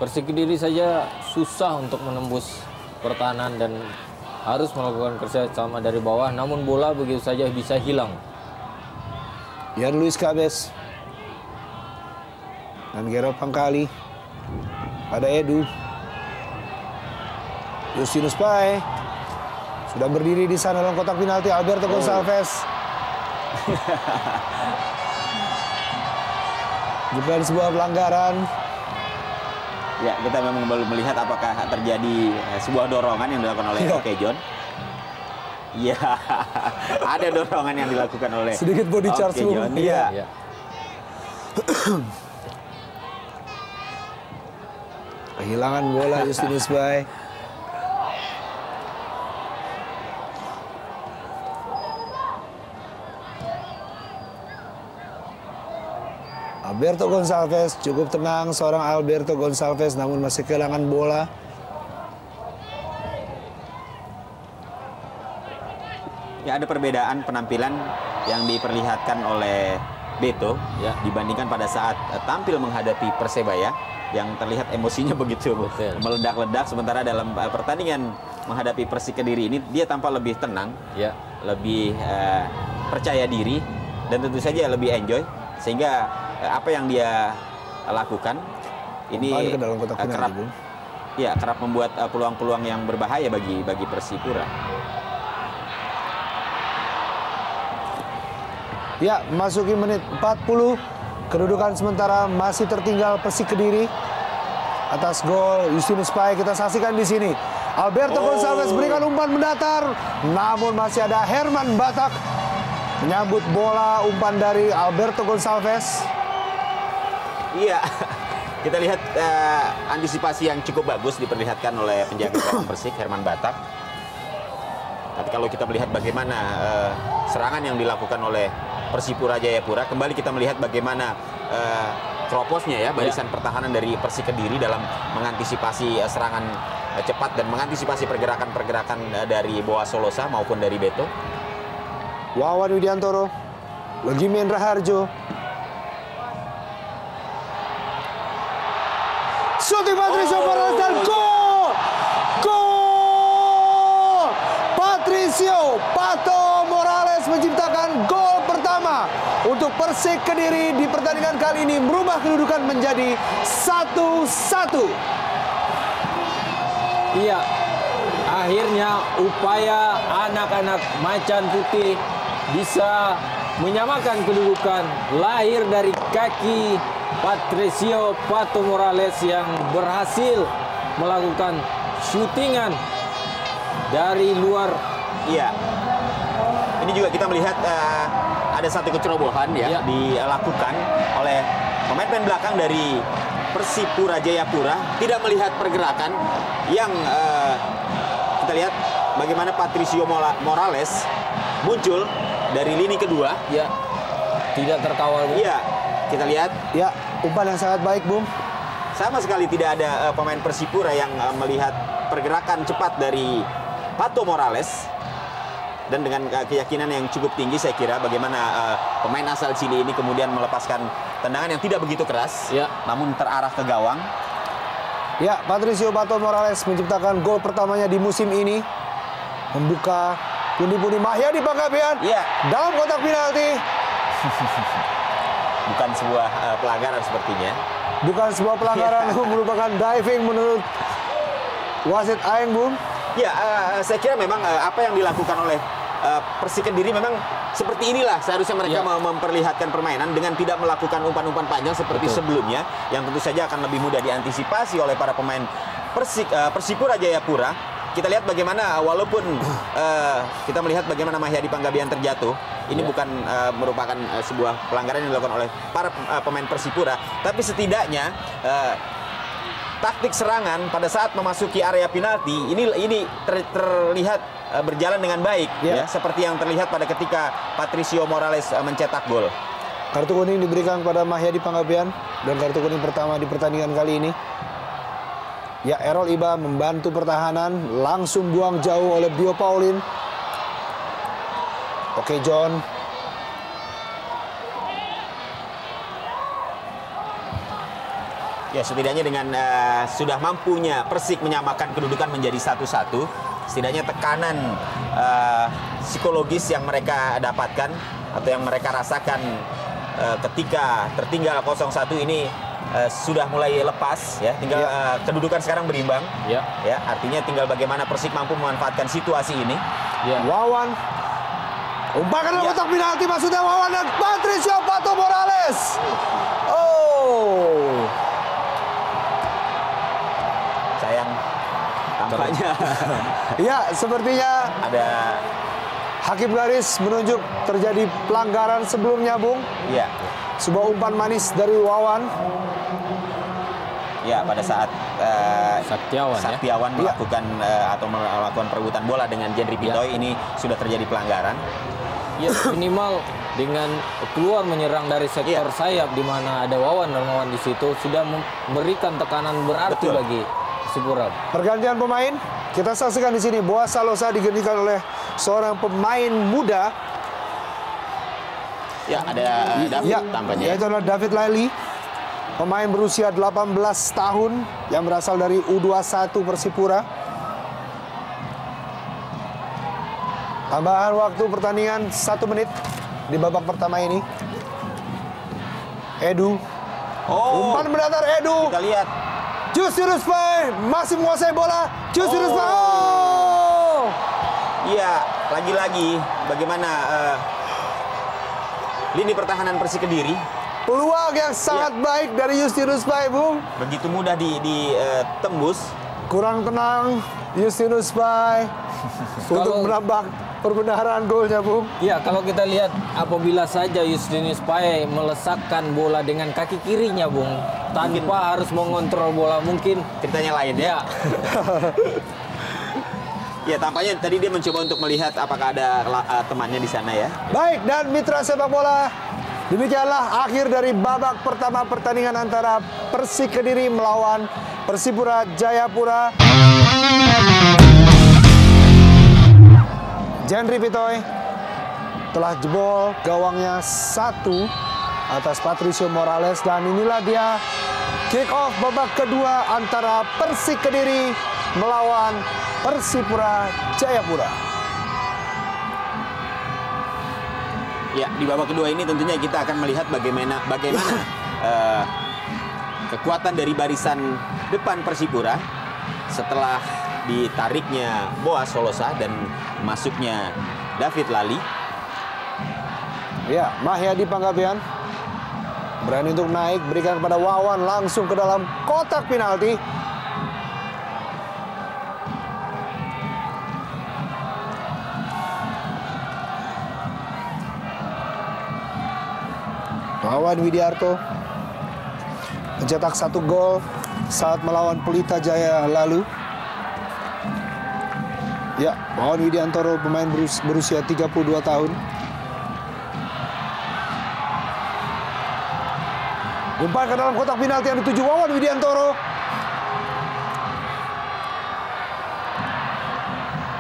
Persik Kediri saja susah untuk menembus pertahanan dan harus melakukan kerja sama dari bawah, namun bola begitu saja bisa hilang. Ian Luis Cabes dan Gero Pangkali pada Edu. Justinus Pai sudah berdiri di sana dalam kotak penalti. Alberto Gonçalves bukan sebuah pelanggaran. Ya, kita memang belum melihat apakah terjadi sebuah dorongan yang dilakukan oleh Oke John. Iya, ada dorongan yang dilakukan oleh sedikit body charge John. Iya. Kehilangan bola Justinus Bay. Alberto Gonçalves cukup tenang, seorang Alberto Gonçalves namun masih kehilangan bola. Ya, ada perbedaan penampilan yang diperlihatkan oleh Beto ya dibandingkan pada saat tampil menghadapi Persebaya yang terlihat emosinya begitu meledak-ledak, sementara dalam pertandingan menghadapi Persik Kediri ini dia tampak lebih tenang, ya, lebih percaya diri dan tentu saja lebih enjoy, sehingga apa yang dia lakukan ini kerap membuat peluang-peluang yang berbahaya bagi Persipura. Ya, masuki menit 40, kedudukan sementara masih tertinggal Persik Kediri atas gol Justinus Bay. Kita saksikan di sini. Alberto Gonçalves berikan umpan mendatar, namun masih ada Herman Batak menyambut bola umpan dari Alberto Gonçalves. Iya, kita lihat antisipasi yang cukup bagus diperlihatkan oleh penjaga gawang Persik, Herman Batak. Tapi kalau kita melihat bagaimana serangan yang dilakukan oleh Persipura Jayapura, kembali kita melihat bagaimana teroposnya ya barisan pertahanan dari Persik Kediri dalam mengantisipasi serangan cepat dan mengantisipasi pergerakan-pergerakan dari Boa Solosa maupun dari Beto. Wawan Widiantoro, Legimen Raharjo. Shooting Patricio Morales dan gol! Gol! Patricio Pato Morales menciptakan gol pertama untuk Persik Kediri di pertandingan kali ini, merubah kedudukan menjadi 1-1. Iya, akhirnya upaya anak-anak Macan Putih bisa menyamakan kedudukan lahir dari kaki Patricio Pato Morales yang berhasil melakukan syutingan dari luar. Iya, ini juga kita melihat ada satu kecerobohan ya dilakukan oleh pemain-pemain belakang dari Persipura Jayapura, tidak melihat pergerakan yang kita lihat bagaimana Patricio Morales muncul dari lini kedua. Ya, tidak terkawal. Iya, kita lihat. Ya, umpan yang sangat baik, Bung. Sama sekali tidak ada pemain Persipura yang melihat pergerakan cepat dari Pato Morales. Dan dengan keyakinan yang cukup tinggi saya kira bagaimana pemain asal Chili ini kemudian melepaskan tendangan yang tidak begitu keras, namun terarah ke gawang. Ya, Patricio Pato Morales menciptakan gol pertamanya di musim ini, membuka pundi-pundi Mahyadi Panggabean dalam kotak penalti. Bukan sebuah pelanggaran sepertinya. Bukan sebuah pelanggaran, merupakan diving menurut wasit Aeng, Bung. Ya, saya kira memang apa yang dilakukan oleh Persik Kediri memang seperti inilah seharusnya mereka memperlihatkan permainan dengan tidak melakukan umpan-umpan panjang seperti sebelumnya, yang tentu saja akan lebih mudah diantisipasi oleh para pemain Persipura Jayapura. Kita lihat bagaimana walaupun kita melihat bagaimana Mahyadi Panggabean terjatuh, ini bukan merupakan sebuah pelanggaran yang dilakukan oleh para pemain Persipura, tapi setidaknya taktik serangan pada saat memasuki area penalti ini terlihat berjalan dengan baik, ya, seperti yang terlihat pada ketika Patricio Morales mencetak gol. Kartu kuning diberikan kepada Mahyadi Panggabean dan kartu kuning pertama di pertandingan kali ini. Ya, Errol Iba membantu pertahanan, langsung buang jauh oleh Bio Paulin. Oke, John. Ya, setidaknya dengan sudah mampunya Persik menyamakan kedudukan menjadi 1-1, setidaknya tekanan psikologis yang mereka dapatkan atau yang mereka rasakan ketika tertinggal 0-1 ini sudah mulai lepas, ya. Tinggal kedudukan sekarang berimbang, ya. Artinya tinggal bagaimana Persik mampu memanfaatkan situasi ini. Wawan, umpan ke dalam kotak penalti, maksudnya Wawan dan Patricio Pato Morales. Tampaknya Ya, sepertinya ada hakim garis menunjuk terjadi pelanggaran sebelumnya, Bung. ya. Sebuah umpan manis dari Wawan. Ya, pada saat Saktiawan, ya. melakukan atau melakukan perebutan bola dengan Jendri Pitoy, ini sudah terjadi pelanggaran. Ya, minimal dengan keluar menyerang dari sektor Iya. sayap di mana ada Wawan Darmawan di situ sudah memberikan tekanan berarti Betul. bagi Persipura. Pergantian pemain, kita saksikan di sini. Boas Salosa digantikan oleh seorang pemain muda. Ya, ada David Ya, tampaknya. yaitu adalah David Laili. Pemain berusia 18 tahun yang berasal dari U21 Persipura. Tambahan waktu pertandingan 1 menit di babak pertama ini. Edu. Oh, Umpan mendatar Edu. kita lihat. Justinus Pai masih menguasai bola. Justinus Pai. Oh! Iya, lagi-lagi bagaimana lini pertahanan Persik Kediri Peluang yang sangat baik dari Justinus Pai, Bung. begitu mudah ditembus. Kurang tenang Justinus Pai untuk menambah perbenaran golnya, Bung. Ya, kalau kita lihat apabila saja Justinus Pai melesakkan bola dengan kaki kirinya, Bung, tanpa harus mengontrol bola, mungkin Ceritanya lain ya. ya. Ya, tampaknya tadi dia mencoba untuk melihat apakah ada temannya di sana ya. Baik, dan mitra sepak bola, demikianlah akhir dari babak pertama pertandingan antara Persik Kediri melawan Persipura Jayapura. Jendri Pitoy telah jebol gawangnya 1 atas Patricio Morales, dan inilah dia kick off babak kedua antara Persik Kediri melawan Persipura Jayapura. Ya, di babak kedua ini tentunya kita akan melihat bagaimana kekuatan dari barisan depan Persipura setelah ditariknya Boas Solosa dan masuknya David Lali. Ya, Mahyadi Panggabean berani untuk naik, berikan kepada Wawan langsung ke dalam kotak penalti. Wawan Widiarto mencetak 1 gol saat melawan Pelita Jaya lalu. Ya, Wawan Widiantoro pemain berusia 32 tahun. Umpan ke dalam kotak penalti yang dituju Wawan Widiantoro.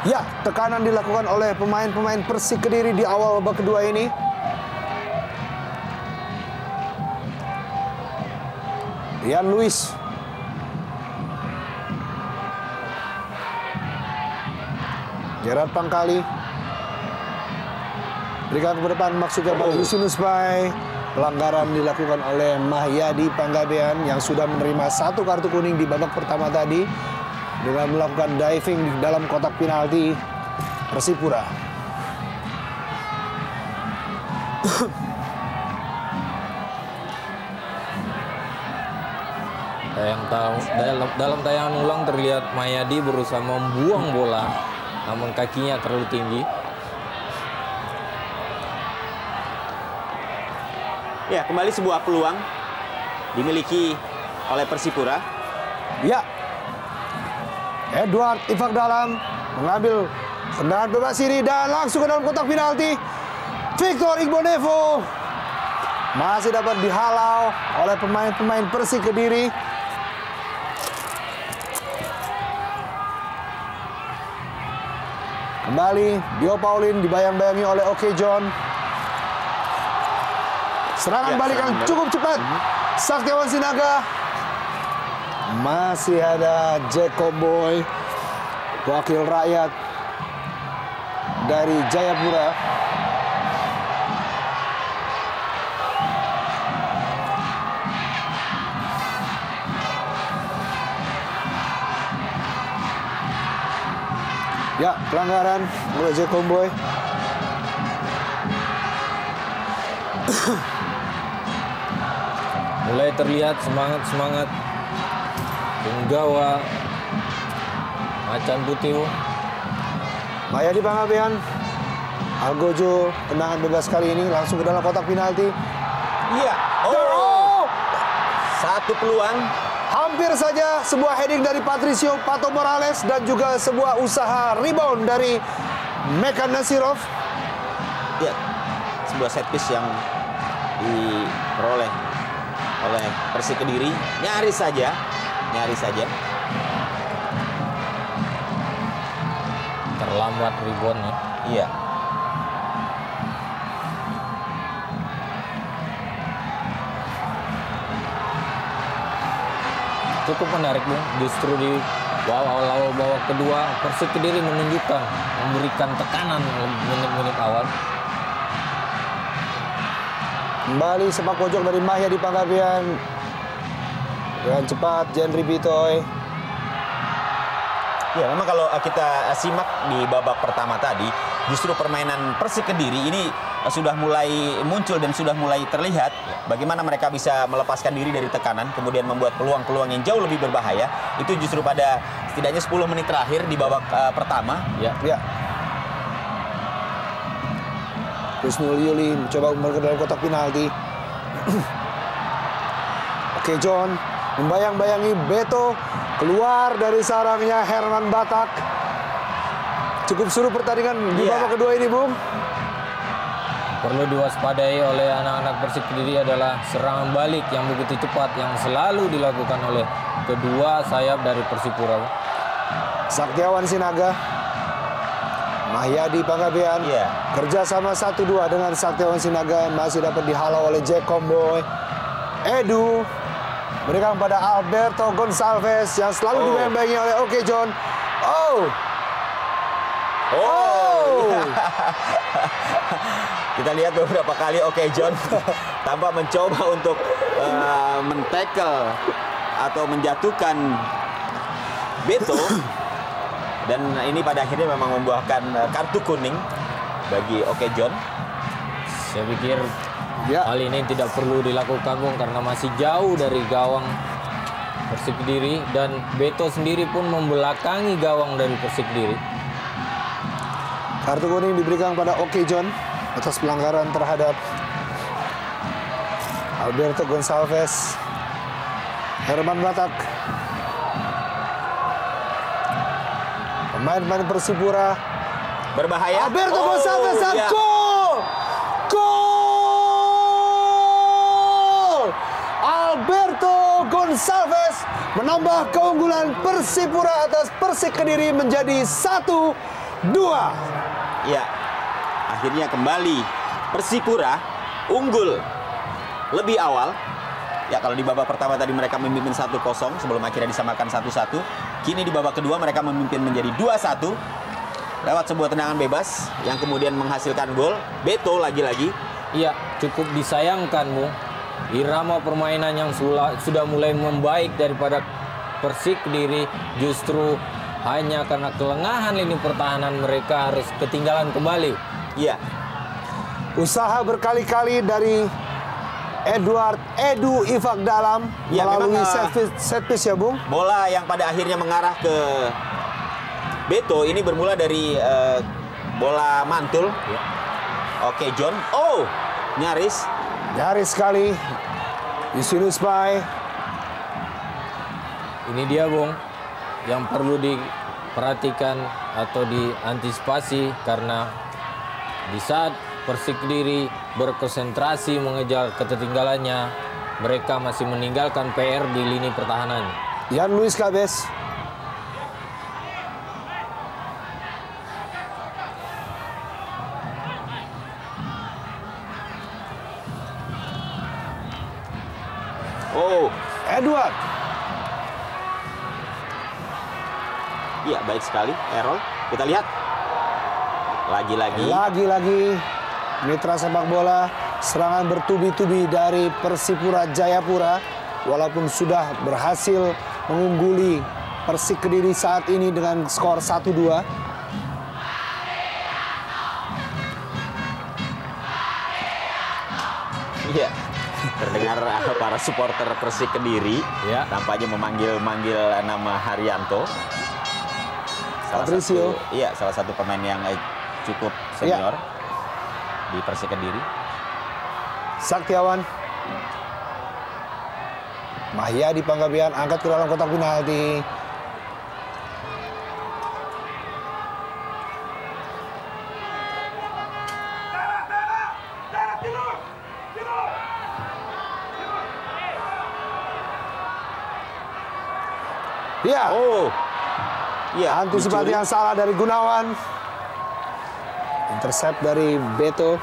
Ya, tekanan dilakukan oleh pemain-pemain Persik Kediri di awal babak kedua ini. Rian Luis. Gerard Pangkali. Berikan ke depan maksudnya pada Justinus Pai. Pelanggaran dilakukan oleh Mahyadi Panggabean yang sudah menerima 1 kartu kuning di babak pertama tadi dengan melakukan diving di dalam kotak penalti Persipura. Dalam tayangan ulang terlihat Mahyadi berusaha membuang bola, namun kakinya terlalu tinggi. Ya, kembali sebuah peluang dimiliki oleh Persipura. Ya, Edward Ifak Dalam mengambil tendangan bebas ini dan langsung ke dalam kotak penalti. Victor Igbonevo masih dapat dihalau oleh pemain-pemain Persik Kediri. Kembali Dio Paulin dibayang-bayangi oleh Oke John. Serangan Ya, balik yang serangan cukup cepat. Saktiawan Sinaga. Masih ada Jacob Boy, wakil rakyat dari Jayapura. Ya, pelanggaran oleh Jacob Boy. Mulai terlihat semangat-semangat penggawa Macan putih, Bung. Mayadi Pangabean, Algojo, tendangan bebas kali ini langsung ke dalam kotak penalti. Iya. Oh, Satu peluang. hampir saja sebuah heading dari Patricio Pato Morales dan juga sebuah usaha rebound dari Mekan Nasirov. Ya, sebuah set piece yang diperoleh oleh Persik Kediri. Nyaris saja. Terlambat reboundnya. Iya. Cukup menarik, Bung. Justru di awal-awal babak kedua, Persik Kediri menunjukkan, memberikan tekanan menit-menit awal. Kembali sepak pojok dari Mahyadi Pangabean. Dengan cepat, Jenry Bitoy. Ya, memang kalau kita simak di babak pertama tadi, justru permainan Persik Kediri ini sudah mulai muncul dan sudah mulai terlihat bagaimana mereka bisa melepaskan diri dari tekanan, kemudian membuat peluang-peluang yang jauh lebih berbahaya. Itu justru pada setidaknya 10 menit terakhir di babak pertama. Ya. Kusnul Yuli mencoba kembali ke dalam kotak penalti. Oke, John membayang-bayangi Beto, keluar dari sarangnya Herman Batak. Cukup seru pertandingan di babak kedua ini, Bung. Perlu diwaspadai oleh anak-anak Persik Kediri adalah serangan balik yang begitu cepat yang selalu dilakukan oleh kedua sayap dari Persipura. Saktiawan Sinaga, Mahyadi Pangabean, kerja sama 1-2 dengan Saktiawan Sinaga, masih dapat dihalau oleh Jack Comboy. Edu berikan pada Alberto Gonçalves yang selalu dibayang-bayangi oleh Oke John. Kita lihat beberapa kali Oke John tampak mencoba untuk men-tackle atau menjatuhkan Beto. Dan ini pada akhirnya memang membuahkan kartu kuning bagi Oke John. Saya pikir hal ini tidak perlu dilakukan, Bung, karena masih jauh dari gawang Persik Kediri dan Beto sendiri pun membelakangi gawang dari Persik Kediri. Kartu kuning diberikan pada Oke John atas pelanggaran terhadap Alberto Gonçalves. Herman Batak, pemain-pemain Persipura berbahaya. Alberto Gonçalves, Alberto Gonçalves menambah keunggulan Persipura atas Persik Kediri menjadi 1-2. Ya, akhirnya kembali Persipura unggul lebih awal. Ya, kalau di babak pertama tadi mereka memimpin 1-0 sebelum akhirnya disamakan 1-1. Kini di babak kedua mereka memimpin menjadi 2-1 lewat sebuah tendangan bebas yang kemudian menghasilkan gol. Beto lagi-lagi. Iya, cukup disayangkan, Bung. Irama permainan yang sudah mulai membaik daripada Persik Kediri justru hanya karena kelengahan lini pertahanan mereka harus ketinggalan kembali. Iya. Usaha berkali-kali dari Edu Ifak Dalam melalui set piece ya, Bung. Bola yang pada akhirnya mengarah ke Beto ini bermula dari bola mantul. Ya. Oke John. Nyaris sekali. Yusinus Pai. Ini dia, Bung, yang perlu diperhatikan atau diantisipasi karena di saat Persik Kediri berkonsentrasi mengejar ketertinggalannya, mereka masih meninggalkan PR di lini pertahanan. Yan Luis Cabes. Edward. Iya, baik sekali. Errol. Kita lihat. Lagi-lagi mitra sepak bola, serangan bertubi-tubi dari Persipura Jayapura. Walaupun sudah berhasil mengungguli Persik Kediri saat ini dengan skor 1-2. Iya. Terdengar para supporter Persik Kediri tampaknya memanggil nama Haryanto. Patricio. Salah satu pemain yang cukup senior di Persik Kediri. Saktiawan. Mahyadi Panggabean angkat ke dalam kotak penalti. Ya. Oh. Ya, Antisipasi yang salah dari Gunawan. Intercept dari Beto.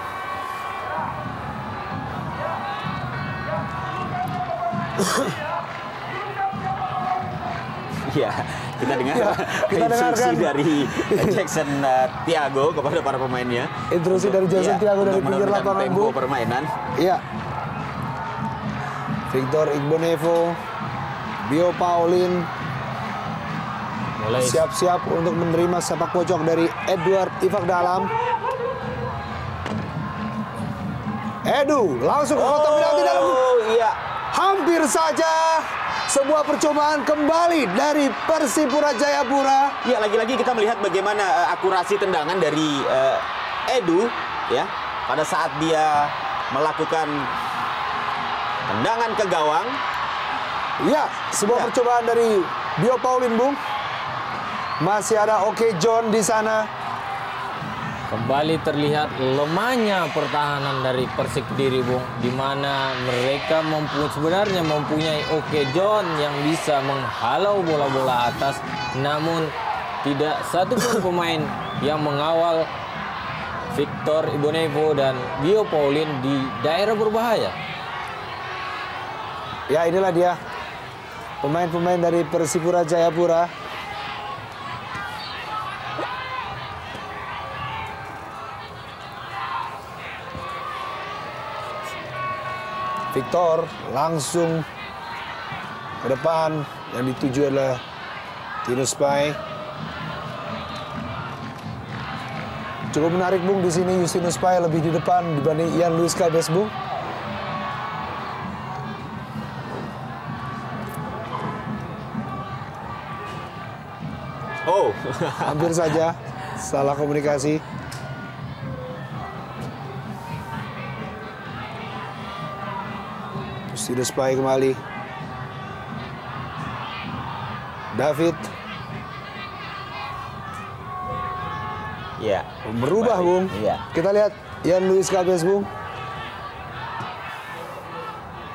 Ya, kita dengar kita instruksi dengarkan dari Jackson Tiago kepada para pemainnya. Instruksi dari Jackson Tiago dari pinggir lapangan, tempo permainan. Iya. Victor Igbonevo, Bio Paulin siap-siap untuk menerima sepak pojok dari Edward Ifak Dalam. Edu langsung ke kotak penalti dalam. Iya. Hampir saja sebuah percobaan kembali dari Persipura Jayapura. Ya, lagi-lagi kita melihat bagaimana akurasi tendangan dari Edu ya pada saat dia melakukan tendangan ke gawang. Ya, sebuah percobaan dari Bio Paulin, Bung. Masih ada Oke John di sana. Kembali terlihat lemahnya pertahanan dari Persik Kediri, Bung, di mana mereka sebenarnya mempunyai Oke John yang bisa menghalau bola-bola atas, namun tidak satupun pemain yang mengawal Victor Igbonevo dan Bio Paulin di daerah berbahaya. Ya, inilah dia pemain-pemain dari Persipura Jayapura. Victor langsung ke depan, yang dituju adalah Tinus Pai. Cukup menarik, Bung, di sini Justinus Pai lebih di depan dibanding Ian Luis Cabes, Bung. Oh, hampir saja salah komunikasi. Justinus Pai kembali. David. ya. Berubah, Bung. Iya. Kita lihat Ian Luis Cabes, Bung.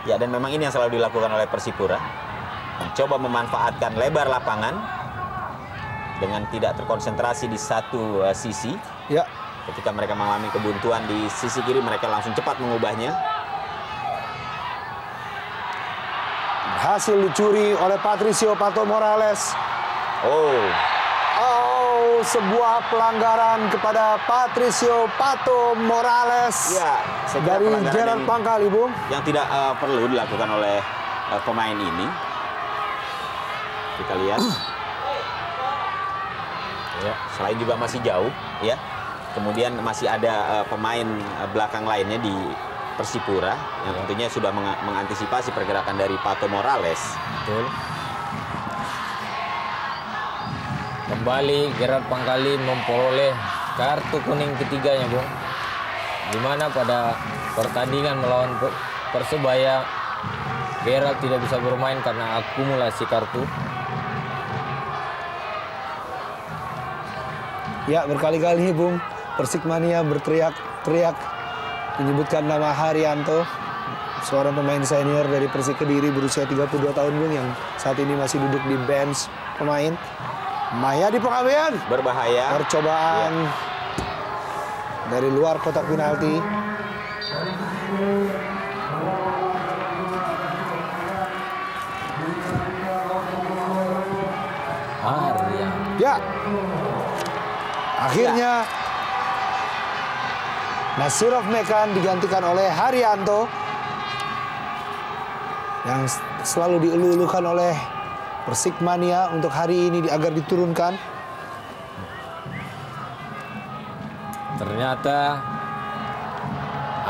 Ya, dan memang ini yang selalu dilakukan oleh Persipura. Mencoba memanfaatkan lebar lapangan dengan tidak terkonsentrasi di satu sisi. Ya. Ketika mereka mengalami kebuntuan di sisi kiri, mereka langsung cepat mengubahnya. Hasil dicuri oleh Patricio Pato Morales. Oh, sebuah pelanggaran kepada Patricio Pato Morales. Ya, dari Gerard Pangkali, Bung. Yang tidak perlu dilakukan oleh pemain ini. Kita lihat. Ya, selain juga masih jauh, ya. Kemudian masih ada pemain belakang lainnya di Persipura yang tentunya sudah mengantisipasi pergerakan dari Pato Morales. Betul. Kembali Gerard Pangkali memperoleh kartu kuning ketiganya, Bung. Di mana pada pertandingan melawan Persebaya, Gerard tidak bisa bermain karena akumulasi kartu. Ya, berkali-kali, Bung, Persikmania berteriak-teriak menyebutkan nama Haryanto, seorang pemain senior dari Persik Kediri berusia 32 tahun, Bung, yang saat ini masih duduk di bench pemain. Mahyadi Panggabean. Berbahaya. Percobaan dari luar kotak penalti. Ya. Akhirnya Nasirov Mekan digantikan oleh Haryanto yang selalu dielu-elukan oleh Persikmania untuk hari ini agar diturunkan. Ternyata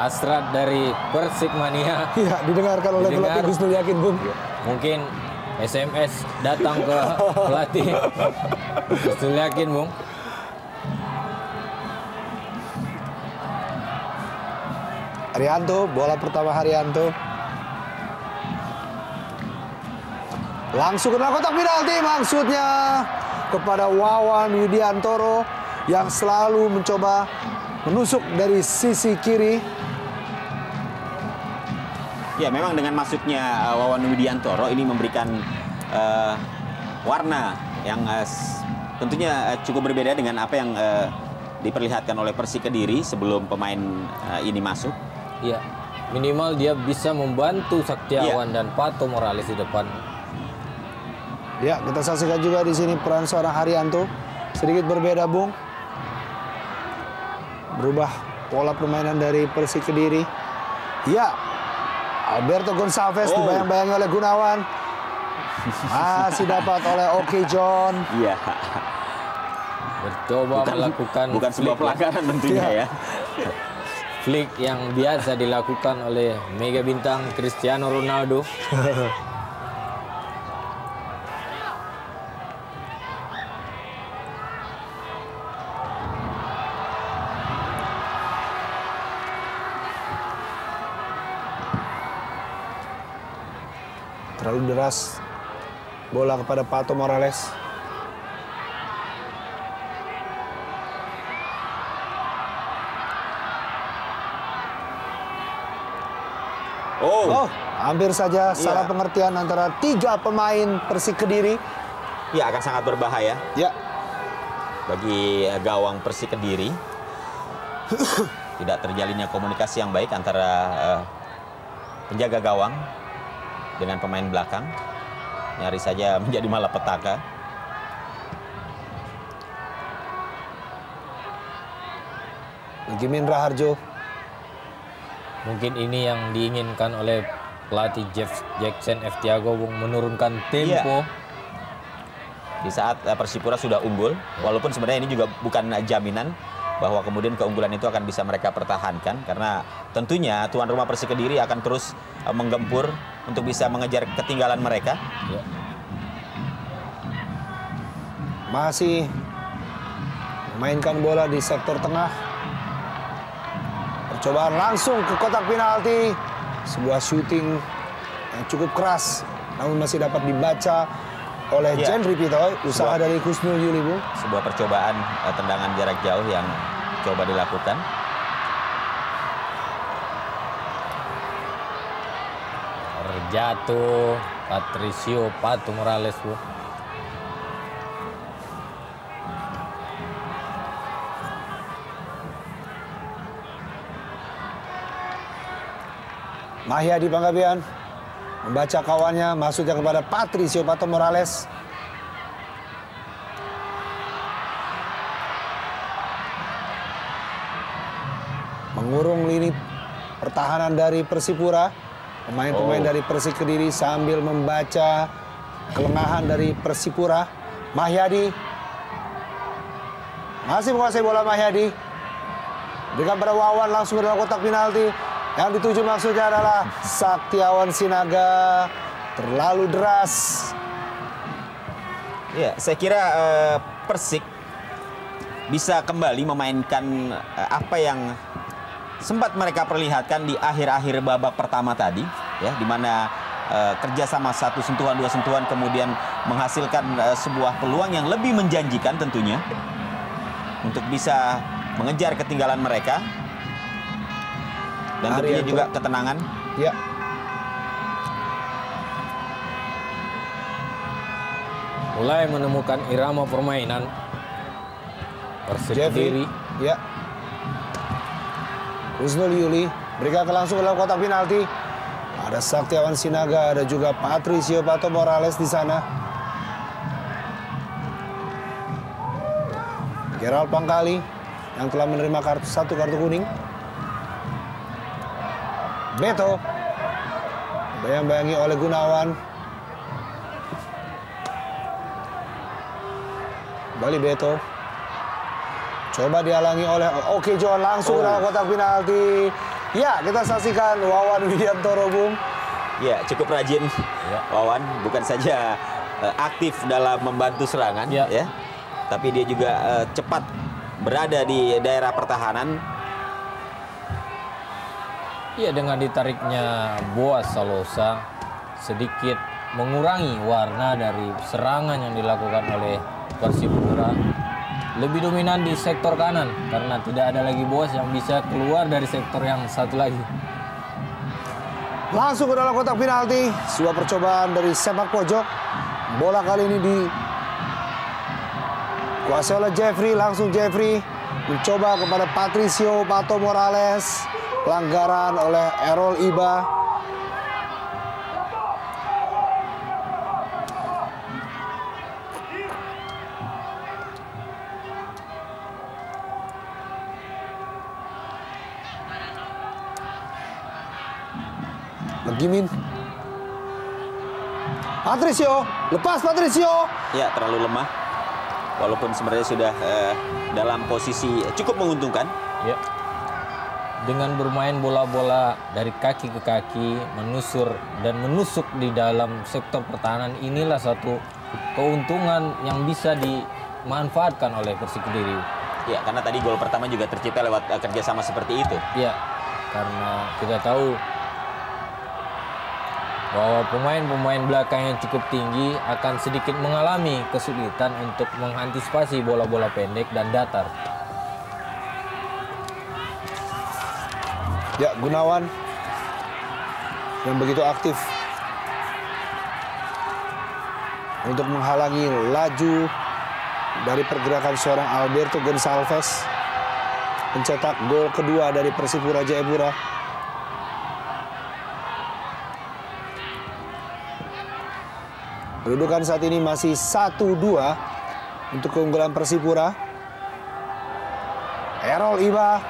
hasrat dari Persikmania ya didengarkan oleh pelatih Gus Nul Yakin, Bung. Mungkin SMS datang ke pelatih. Betul yakin, Bung. Haryanto, bola pertama Haryanto. Langsung ke dalam kotak penalti, maksudnya kepada Wawan Widiantoro yang selalu mencoba menusuk dari sisi kiri. Ya, memang dengan masuknya Wawan Widiantoro ini memberikan warna yang tentunya cukup berbeda dengan apa yang diperlihatkan oleh Persik Kediri sebelum pemain ini masuk. Iya, minimal dia bisa membantu Saktiawan dan Pato Morales di depan. Ya, kita saksikan juga di sini peran seorang Haryanto. Sedikit berbeda, Bung. Berubah pola permainan dari Persik Kediri. Ya, Alberto Gonçalves dibayang-bayangi oleh Gunawan. Masih dapat oleh Oke John. Iya. Mencoba melakukan bukan sebuah pelanggaran tentunya ya. Flick yang biasa dilakukan oleh mega bintang Cristiano Ronaldo. Terlalu deras bola kepada Pato Morales. Oh, hampir saja salah pengertian antara 3 pemain Persik Kediri. Ya, akan sangat berbahaya. Ya. Bagi gawang Persik Kediri. Tidak terjalinnya komunikasi yang baik antara penjaga gawang dengan pemain belakang. Nyaris saja menjadi malapetaka. Gimin Raharjo. Mungkin ini yang diinginkan oleh pelatih Jackson F. Tiago, menurunkan tempo. Di saat Persipura sudah unggul, walaupun sebenarnya ini juga bukan jaminan bahwa kemudian keunggulan itu akan bisa mereka pertahankan. Karena tentunya tuan rumah Persik Kediri akan terus menggempur untuk bisa mengejar ketinggalan mereka. Ya. Masih memainkan bola di sektor tengah. Percobaan langsung ke kotak penalti. Sebuah shooting yang cukup keras, namun masih dapat dibaca oleh Jendri Pitoy. Usaha dari Kusnul Yuli, Bu. Sebuah percobaan tendangan jarak jauh yang coba dilakukan. Terjatuh Patricio Pato Morales, Bu. Mahyadi Panggabean membaca kawannya, maksudnya kepada Patricio Pato Morales. Mengurung lini pertahanan dari Persipura. Pemain-pemain dari Persik Kediri sambil membaca kelengahan dari Persipura. Mahyadi masih menguasai bola. Mahyadi berikan pada Wawan langsung ke dalam kotak penalti. Yang dituju maksudnya adalah Saktiawan Sinaga. Terlalu deras. Ya, saya kira Persik bisa kembali memainkan apa yang sempat mereka perlihatkan di akhir-akhir babak pertama tadi, ya, di mana kerjasama 1 sentuhan 2 sentuhan kemudian menghasilkan sebuah peluang yang lebih menjanjikan tentunya untuk bisa mengejar ketinggalan mereka. Dan tentunya juga ketenangan. Ya. Mulai menemukan irama permainan Persik Kediri. Ya. Kusnul Yuli berikan langsung ke dalam kotak penalti. Ada Saktiawan Sinaga, ada juga Patricio Pato Morales di sana. Gerald Pangkali yang telah menerima satu kartu kuning. Beto bayang-bayangi oleh Gunawan. Kembali Beto. Coba dihalangi oleh Oke John langsung dalam kotak penalti. Ya, kita saksikan Wawan Widiantoro, Bung. Ya, cukup rajin Wawan, bukan saja aktif dalam membantu serangan ya, tapi dia juga cepat berada di daerah pertahanan. Ya, dengan ditariknya Boaz Salosa sedikit mengurangi warna dari serangan yang dilakukan oleh Persipura. Lebih dominan di sektor kanan karena tidak ada lagi Boaz yang bisa keluar dari sektor yang satu lagi. Langsung ke dalam kotak penalti. Sebuah percobaan dari sepak pojok. Bola kali ini dikuasai oleh Jeffrey. Langsung Jeffrey mencoba kepada Patricio Pato Morales. Pelanggaran oleh Errol Iba. Legimin. Patricio, lepas Patricio. Ya, terlalu lemah. Walaupun sebenarnya sudah dalam posisi cukup menguntungkan. Ya. Dengan bermain bola-bola dari kaki ke kaki, menusur dan menusuk di dalam sektor pertahanan, inilah satu keuntungan yang bisa dimanfaatkan oleh Persik Kediri. Ya, karena tadi gol pertama juga tercipta lewat kerjasama seperti itu. Ya, karena kita tahu bahwa pemain-pemain belakang yang cukup tinggi akan sedikit mengalami kesulitan untuk mengantisipasi bola-bola pendek dan datar. Ya, Gunawan yang begitu aktif untuk menghalangi laju dari pergerakan seorang Alberto Gonçalves, mencetak gol kedua dari Persipura Jayapura. Kedudukan saat ini masih 1-2 untuk keunggulan Persipura. Errol Iba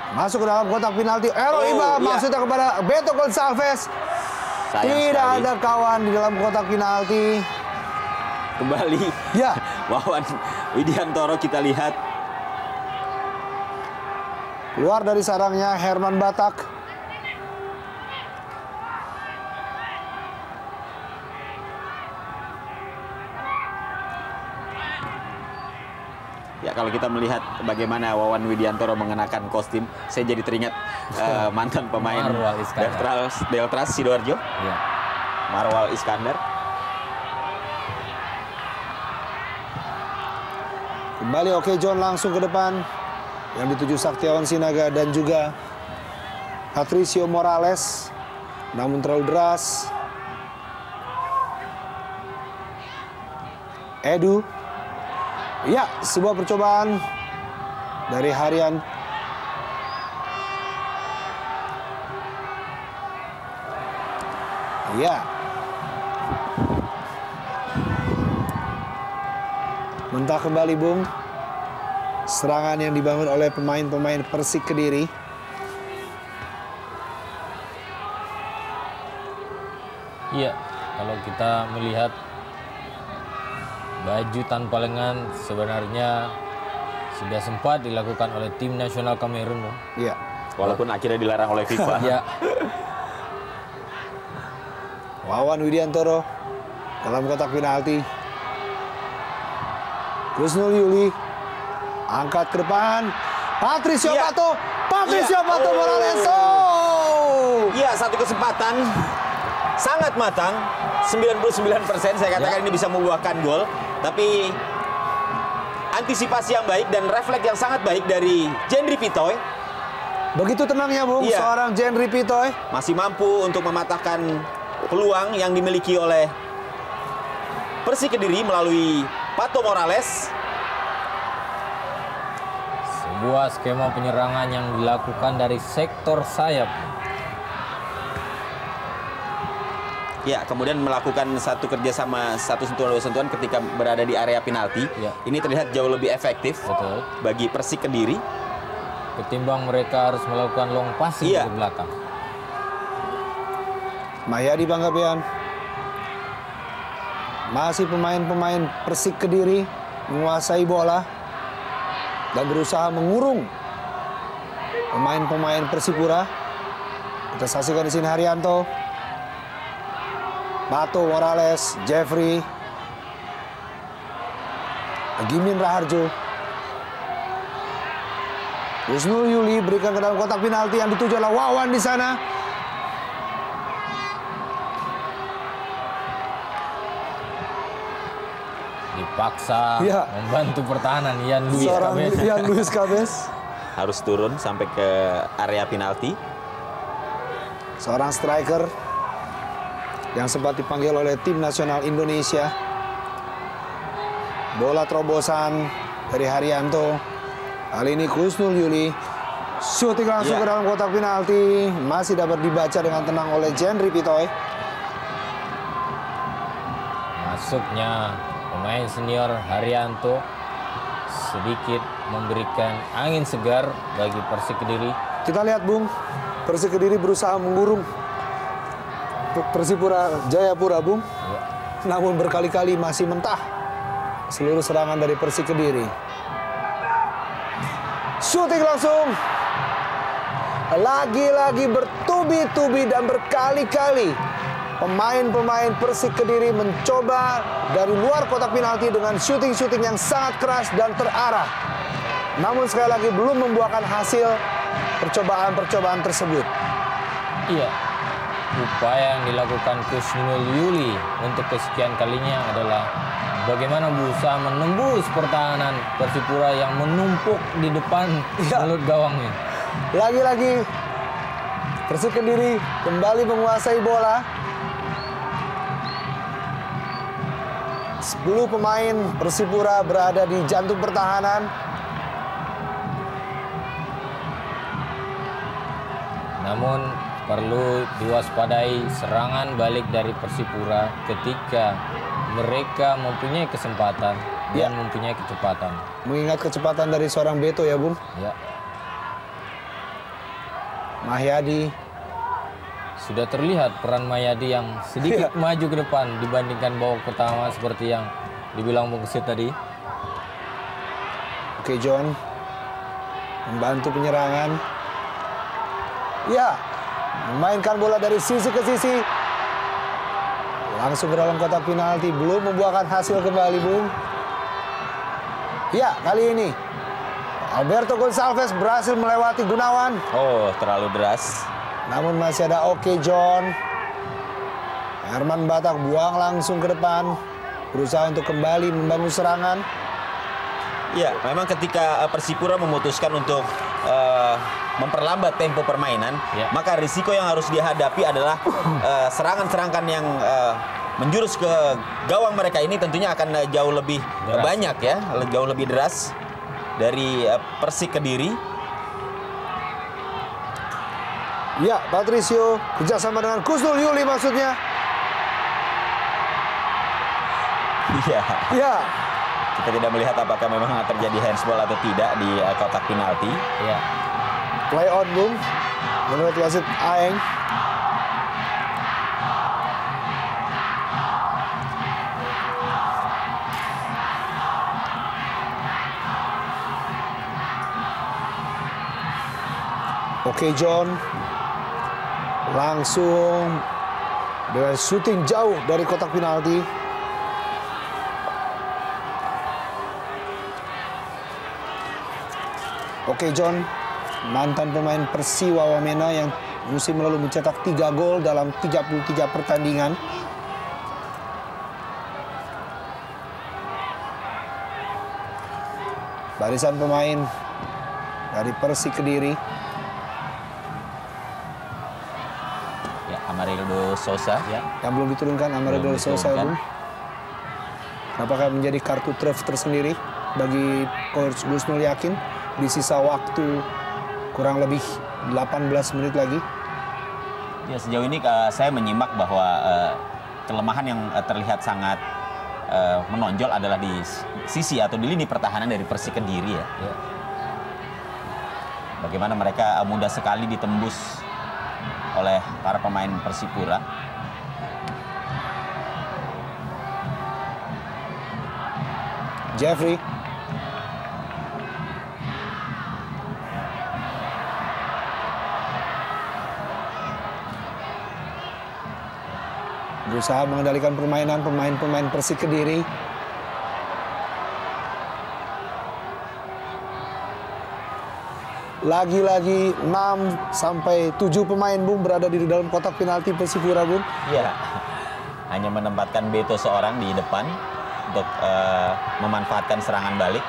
masuk ke dalam kotak penalti. Errol Iba maksudnya kepada Beto Gonçalves. Tidak ada kawan di dalam kotak penalti. Kembali ya, Wawan Widiantoro kita lihat. Keluar dari sarangnya Herman Batak. Ya, kalau kita melihat bagaimana Wawan Widiantoro mengenakan kostum, saya jadi teringat mantan pemain Deltras Sidoarjo, Marwal Iskandar. Kembali Oke John langsung ke depan, yang dituju Saktiawan Sinaga dan juga Patricio Morales, namun terlalu deras. Edu. Ya, sebuah percobaan dari Harian. Ya. Mentah kembali Bung. Serangan yang dibangun oleh pemain-pemain Persik Kediri. Iya, kalau kita melihat baju tanpa lengan sebenarnya sudah sempat dilakukan oleh tim nasional Kamerun. Iya. Walaupun akhirnya dilarang oleh FIFA. Ya. Wawan Widiantoro dalam kotak penalti. Kusnul Yuli angkat ke depan. Patricio Pato. Patricio Pato Morales. Iya, satu kesempatan sangat matang. 99% saya katakan ini bisa membuahkan gol. Tapi antisipasi yang baik dan refleks yang sangat baik dari Jendri Pitoy. Begitu tenangnya Bung, seorang Jendri Pitoy. Masih mampu untuk mematahkan peluang yang dimiliki oleh Persik Kediri melalui Pato Morales. Sebuah skema penyerangan yang dilakukan dari sektor sayap. Ya, kemudian melakukan satu kerjasama, satu sentuhan dua sentuhan ketika berada di area penalti. Ya. Ini terlihat jauh lebih efektif bagi Persik Kediri. Ketimbang mereka harus melakukan long passing ke belakang. Mahyadi Panggabean. Masih pemain-pemain Persik Kediri menguasai bola dan berusaha mengurung pemain-pemain Persipura. Kita saksikan di sini Haryanto. Pato Morales, Jeffrey, Gimin Raharjo. Kusnul Yuli berikan ke dalam kotak penalti yang dituju oleh Wawan di sana. Dipaksa Ya. membantu pertahanan Ian Luis Seorang Cabez. Ian Luis Cabez. Harus turun sampai ke area penalti. Seorang striker yang sempat dipanggil oleh tim nasional Indonesia. Bola terobosan dari Haryanto. Kali ini Kusnul Yuli. Shooting langsung Ya. ke dalam kotak penalti. Masih dapat dibaca dengan tenang oleh Jendri Pitoy. Masuknya pemain senior Haryanto sedikit memberikan angin segar bagi Persik Kediri. Kita lihat, Bung. Persik Kediri berusaha mengurung Persipura Jayapura, Bung. Ya. Namun berkali-kali masih mentah seluruh serangan dari Persik Kediri. Shooting langsung. Lagi-lagi bertubi-tubi dan berkali-kali pemain-pemain Persik Kediri mencoba dari luar kotak penalti dengan shooting-shooting yang sangat keras dan terarah. Namun sekali lagi belum membuahkan hasil percobaan-percobaan tersebut. Iya. Upaya yang dilakukan Kusnul Yuli untuk kesekian kalinya adalah bagaimana berusaha menembus pertahanan Persipura yang menumpuk di depan Iya. mulut gawangnya. Lagi-lagi Persik Kediri kembali menguasai bola. 10 pemain Persipura berada di jantung pertahanan. Namun perlu diwaspadai serangan balik dari Persipura ketika mereka mempunyai kesempatan dan mempunyai kecepatan. Mengingat kecepatan dari seorang Beto ya, Bung. Ya, Mahyadi. sudah terlihat peran Mayadi yang sedikit maju ke depan dibandingkan babak pertama seperti yang dibilang Bung Kesit tadi. Oke, John. Membantu penyerangan. Ya, memainkan bola dari sisi ke sisi. Langsung ke dalam kotak penalti. Belum membuahkan hasil kembali, Bung. Ya, kali ini Alberto Gonçalves berhasil melewati Gunawan. Oh, terlalu deras. Namun masih ada Oke John. Herman Batak buang langsung ke depan. Berusaha untuk kembali membangun serangan. Ya, memang ketika Persipura memutuskan untuk memperlambat tempo permainan, Ya. maka risiko yang harus dihadapi adalah serangan-serangan yang menjurus ke gawang mereka ini tentunya akan jauh lebih Deras. banyak ya, jauh lebih deras dari Persik Kediri. Ya, Patricio kerjasama dengan Kusnul Yuli maksudnya. Iya. Ya, Kita tidak melihat apakah memang terjadi handsball atau tidak di kotak penalti. Ya, play on, Bung. Menurut wasit Aeng. Oke, John. Langsung dengan shooting jauh dari kotak penalti. Oke, John, mantan pemain Persiwa Wamena yang musim lalu mencetak 3 gol dalam 33 pertandingan. Barisan pemain dari Persik Kediri. Ya, Amarildo Sosa. ya. Yang belum diturunkan Amarildo Belum Sosa, diturunkan. Bung. Apakah menjadi kartu truf tersendiri bagi Coach Gusnul Yakin di sisa waktu kurang lebih 18 menit lagi? Ya, sejauh ini saya menyimak bahwa kelemahan yang terlihat sangat menonjol adalah di sisi atau di lini pertahanan dari Persik Kediri ya. Ya. Bagaimana mereka mudah sekali ditembus oleh para pemain Persipura. Jeffrey. berusaha mengendalikan permainan pemain-pemain Persik Kediri. Lagi-lagi 6 sampai 7 pemain, Bung, berada di dalam kotak penalti Persipura, Bung. Iya, hanya menempatkan Beto seorang di depan untuk memanfaatkan serangan balik.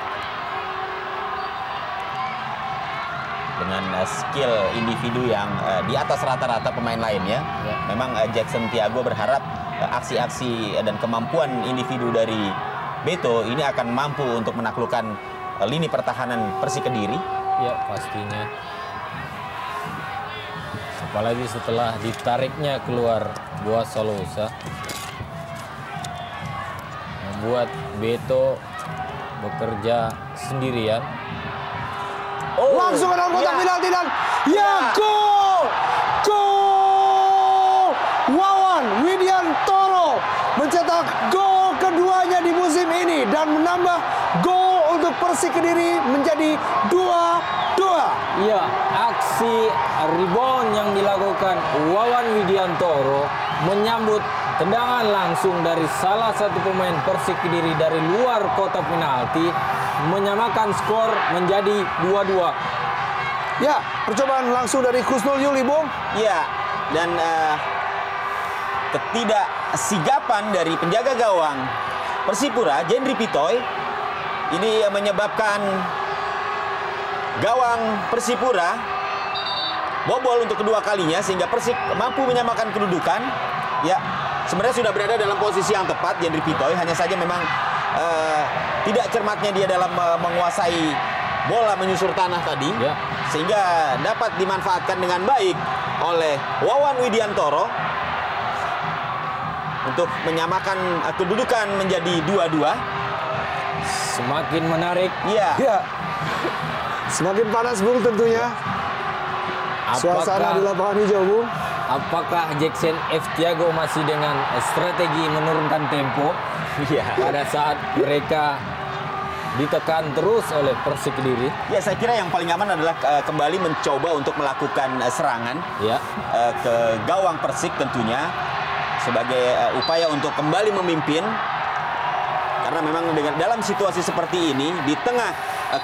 Dengan skill individu yang di atas rata-rata pemain lainnya. Ya. Memang Jackson Tiago berharap aksi-aksi dan kemampuan individu dari Beto ini akan mampu untuk menaklukkan lini pertahanan Persik Kediri. Ya, pastinya. Apalagi setelah ditariknya keluar Boaz Salosa, membuat Beto bekerja sendirian. Langsung ke dalam kotak penalti dan ya, gol! Gol! Wawan Widiantoro mencetak gol keduanya di musim ini dan menambah gol untuk Persik Kediri menjadi 2-2. Ya, aksi rebound yang dilakukan Wawan Widiantoro menyambut tendangan langsung dari salah satu pemain Persik Kediri dari luar kotak penalti, menyamakan skor menjadi 2-2. Ya, percobaan langsung dari Kusnul Yuli, Bung. Ya, dan ketidaksigapan dari penjaga gawang Persipura, Jendri Pitoy, ini menyebabkan gawang Persipura bobol untuk kedua kalinya sehingga Persik mampu menyamakan kedudukan. Ya, sebenarnya sudah berada dalam posisi yang tepat Jendri Pitoy, hanya saja memang tidak cermatnya dia dalam menguasai bola menyusur tanah tadi, Ya. sehingga dapat dimanfaatkan dengan baik oleh Wawan Widiantoro untuk menyamakan kedudukan menjadi 2-2. Semakin menarik. Ya, Ya, semakin panas, Bung, tentunya. Suasana di lapangan hijau, Bung. Apakah Jackson F. Tiago masih dengan strategi menurunkan tempo iya. pada saat mereka ditekan terus oleh Persik Kediri? Ya, saya kira yang paling aman adalah kembali mencoba untuk melakukan serangan Ya, ke gawang Persik tentunya sebagai upaya untuk kembali memimpin. Karena memang dengan dalam situasi seperti ini, di tengah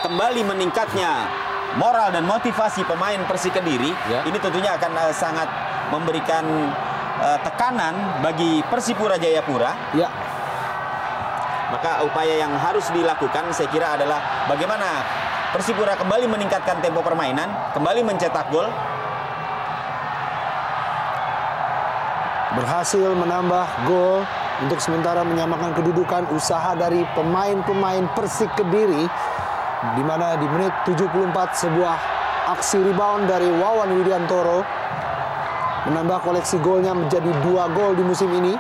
kembali meningkatnya moral dan motivasi pemain Persik Kediri, Ya. ini tentunya akan sangat memberikan tekanan bagi Persipura Jayapura. Ya, Maka upaya yang harus dilakukan saya kira adalah bagaimana Persipura kembali meningkatkan tempo permainan, kembali mencetak gol. berhasil menambah gol untuk sementara menyamakan kedudukan. Usaha dari pemain-pemain Persik Kediri, di mana di menit 74 sebuah aksi rebound dari Wawan Widiantoro menambah koleksi golnya menjadi 2 gol di musim ini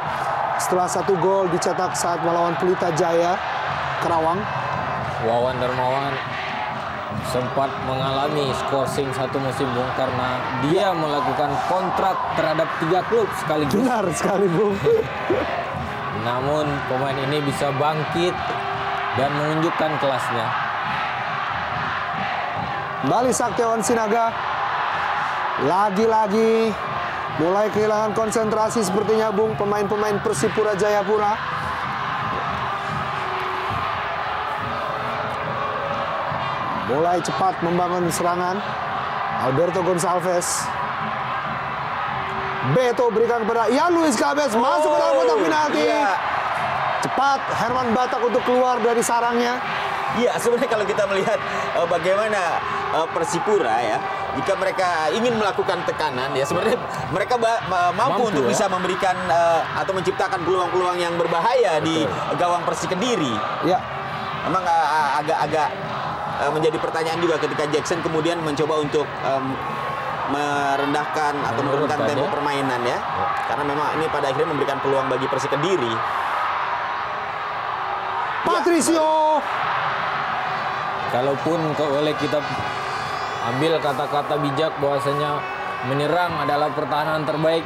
setelah 1 gol dicetak saat melawan Pelita Jaya Karawang. Wawan Darmawan sempat mengalami skorsing 1 musim, Bung, karena dia melakukan kontrak terhadap 3 klub sekaligus. Benar sekali, Bung. Namun pemain ini bisa bangkit dan menunjukkan kelasnya. Kembali Saktiawan Sinaga. Lagi-lagi mulai kehilangan konsentrasi sepertinya, Bung, pemain-pemain Persipura Jayapura. Mulai cepat membangun serangan. Alberto Gonçalves. Beto berikan kepada Ian Luis Cabez, masuk ke dalam kotak penalti. Iya. Cepat Herman Batak untuk keluar dari sarangnya. Iya, sebenarnya kalau kita melihat bagaimana Persipura ya, jika mereka ingin melakukan tekanan ya, sebenarnya mereka mampu untuk ya. bisa memberikan atau menciptakan peluang-peluang yang berbahaya di gawang Persik Kediri. Ya, Memang agak-agak menjadi pertanyaan juga ketika Jackson kemudian mencoba untuk merendahkan atau menurunkan tempo permainan ya. Karena memang ini pada akhirnya memberikan peluang bagi Persik Kediri. Patricio. Kalaupun oleh kita ambil kata-kata bijak bahwasanya menyerang adalah pertahanan terbaik,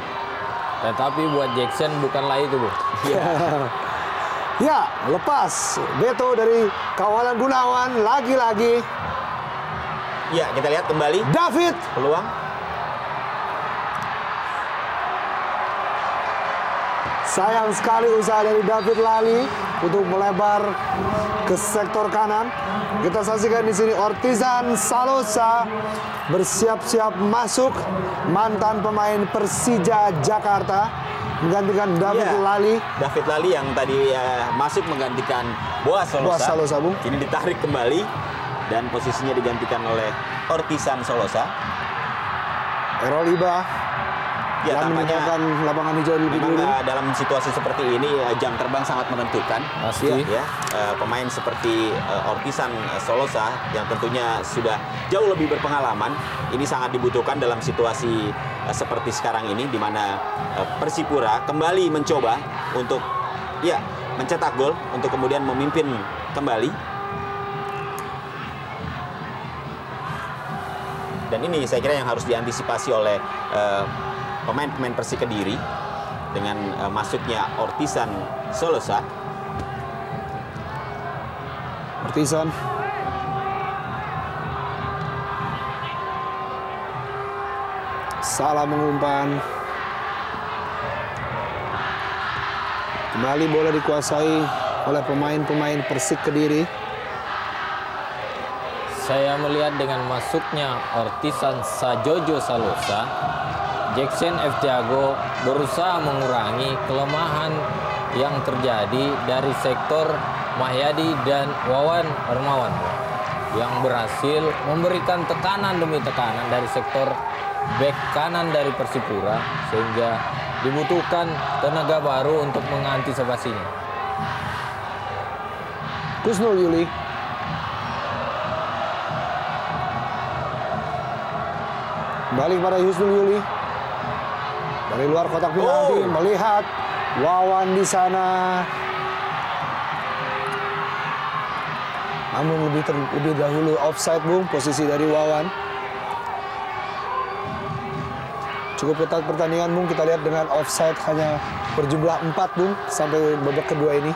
tetapi buat Jackson bukanlah itu, Bu. Ya, lepas Beto dari kawalan Gunawan. Lagi-lagi Ya, kita lihat kembali David. peluang. Sayang sekali usaha dari David Lali untuk melebar ke sektor kanan. Kita saksikan di sini Ortizan Salosa bersiap-siap masuk, mantan pemain Persija Jakarta menggantikan David Lali. David Lali yang tadi masuk menggantikan Boas Salosa. Bung. Kini ditarik kembali dan posisinya digantikan oleh Ortizan Salosa. Errol Iba yang meninggalkan lapangan hijau lebih dulu. Dalam situasi seperti ini jam terbang sangat menentukan. Pasti. Ya, pemain seperti Ortizan Salosa yang tentunya sudah jauh lebih berpengalaman, ini sangat dibutuhkan dalam situasi seperti sekarang ini, di mana Persipura kembali mencoba untuk mencetak gol untuk kemudian memimpin kembali. Dan ini saya kira yang harus diantisipasi oleh pemain-pemain Persik Kediri dengan masuknya Ortizan Salosa. Ortizan salah mengumpan. Kembali bola dikuasai oleh pemain-pemain Persik Kediri. Saya melihat dengan masuknya Ortizan Sajojo Salosa, Jackson F. Tiago berusaha mengurangi kelemahan yang terjadi dari sektor Mahyadi dan Wawan Hermawan yang berhasil memberikan tekanan demi tekanan dari sektor bek kanan dari Persipura, sehingga dibutuhkan tenaga baru untuk mengantisipasinya. Kusnul Yuli. Balik pada Husnul Yuli. Dari luar kotak penalti melihat Wawan di sana. Namun lebih dahulu offside, Bung, posisi dari Wawan. Cukup ketat pertandingan, Bung. Kita lihat dengan offside hanya berjumlah 4, Bung, sampai babak kedua ini.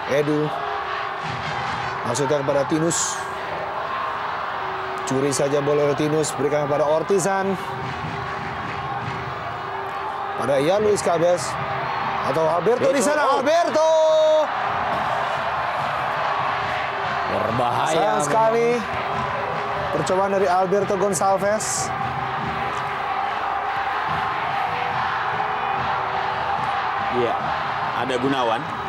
Edu maksudnya kepada Tinus, curi saja bola oleh Tinus, berikan kepada Ortizan, pada Ian Luis Cabes atau Alberto di sana. Alberto Berbahaya. sayang sekali percobaan dari Alberto Gonçalves. Iya, ada Gunawan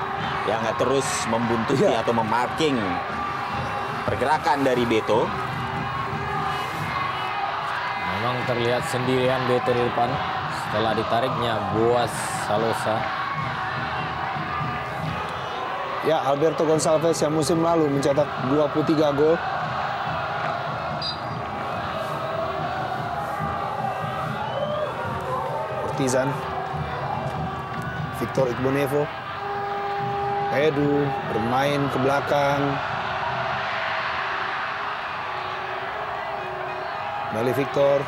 yang terus membuntuti atau memarking pergerakan dari Beto. Memang terlihat sendirian Beto di depan setelah ditariknya Boas Salosa. Ya, Alberto Gonçalves yang musim lalu mencetak 23 gol. Ortizan, Victor Igbonevo, Edu bermain ke belakang. Kembali Victor.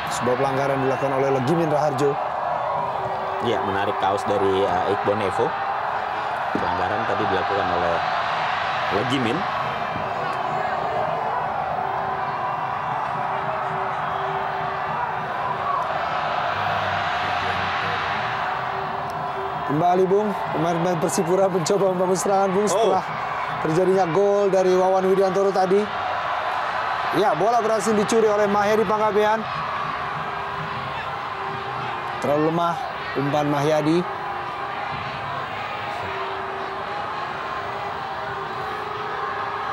Sebuah pelanggaran dilakukan oleh Legimin Raharjo. Ya, menarik kaos dari Igbonevo. Pelanggaran tadi dilakukan oleh Legimin. Kembali, Bung, pemain-pemain Persipura mencoba membangun serangan, Bung, setelah terjadinya gol dari Wawan Widiantoro tadi. Ya, bola berhasil dicuri oleh Mahyadi Panggabean. Terlalu lemah umpan Mahyadi.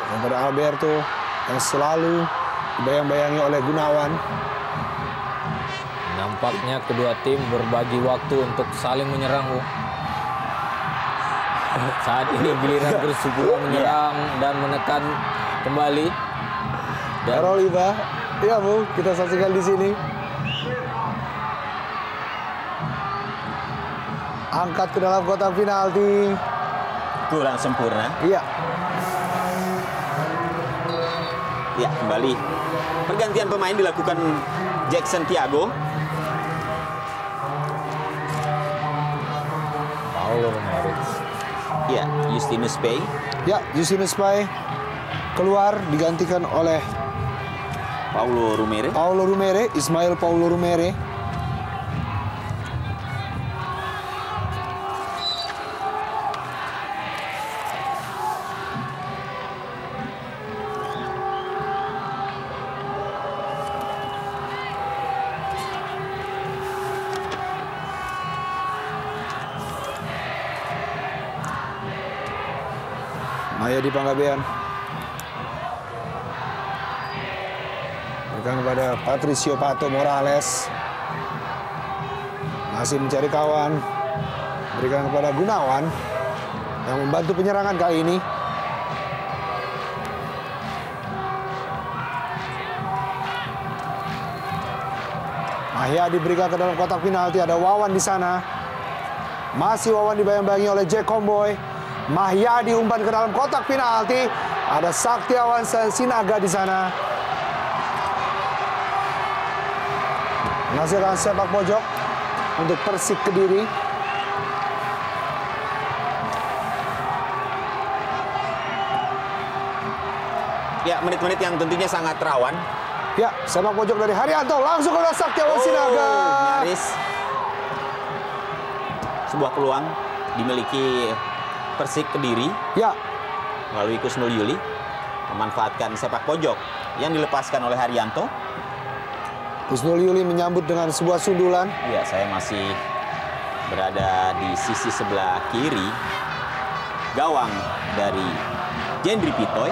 Dan pada Alberto yang selalu dibayang-bayangi oleh Gunawan. Nampaknya kedua tim berbagi waktu untuk saling menyerang, Bu. Saat ini giliran Persipura menyerang dan menekan kembali. Errol Iba, ya, Bu, kita saksikan di sini. Angkat ke dalam kotak penalti. Kurang sempurna. Iya. Ya, kembali. Pergantian pemain dilakukan Jackson Tiago. Paulo Romero. Ya, Justinus Pay. Ya, Justinus Pay keluar digantikan oleh Paulo Rumere. Ismail Paulo Rumere. Mayadi Panggabean berikan kepada Patricio Pato Morales, masih mencari kawan, berikan kepada Gunawan yang membantu penyerangan kali ini. Mahya diberikan ke dalam kotak penalti, ada Wawan di sana, masih Wawan dibayang-bayangi oleh Jack Comboy. Mahya diumpan ke dalam kotak penalti. Ada Saktiawan Sinaga di sana. Menghasilkan sepak pojok untuk Persik Kediri. Ya, menit-menit yang tentunya sangat rawan. Ya, sepak pojok dari Haryanto langsung ke Saktiawan Sinaga. Nyaris. Sebuah peluang dimiliki Persik Kediri. Ya, melalui Kusnul Yuli memanfaatkan sepak pojok yang dilepaskan oleh Haryanto. Kusnul Yuli menyambut dengan sebuah sundulan. Ya, saya masih berada di sisi sebelah kiri gawang dari Jendri Pitoy.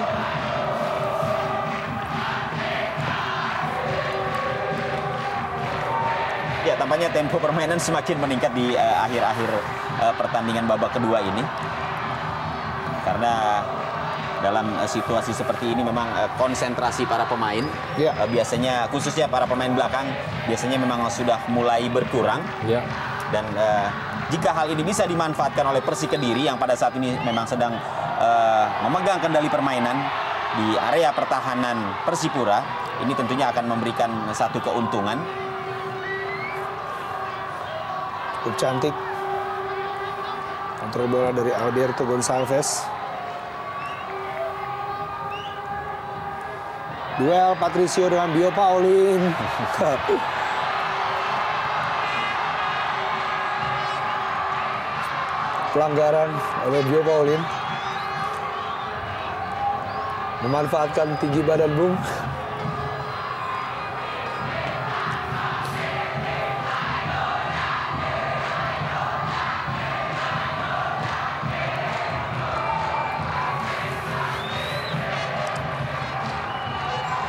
Ya, tampaknya tempo permainan semakin meningkat di akhir-akhir pertandingan babak kedua ini. Karena dalam situasi seperti ini memang konsentrasi para pemain biasanya, khususnya para pemain belakang, biasanya memang sudah mulai berkurang. Dan jika hal ini bisa dimanfaatkan oleh Persik Kediri yang pada saat ini memang sedang memegang kendali permainan di area pertahanan Persipura, ini tentunya akan memberikan satu keuntungan. Cukup cantik kontrol bola dari Alberto Gonçalves. Duel Patricio dengan Bio Paulin. Pelanggaran oleh Bio Paulin. Memanfaatkan tinggi badan Bung.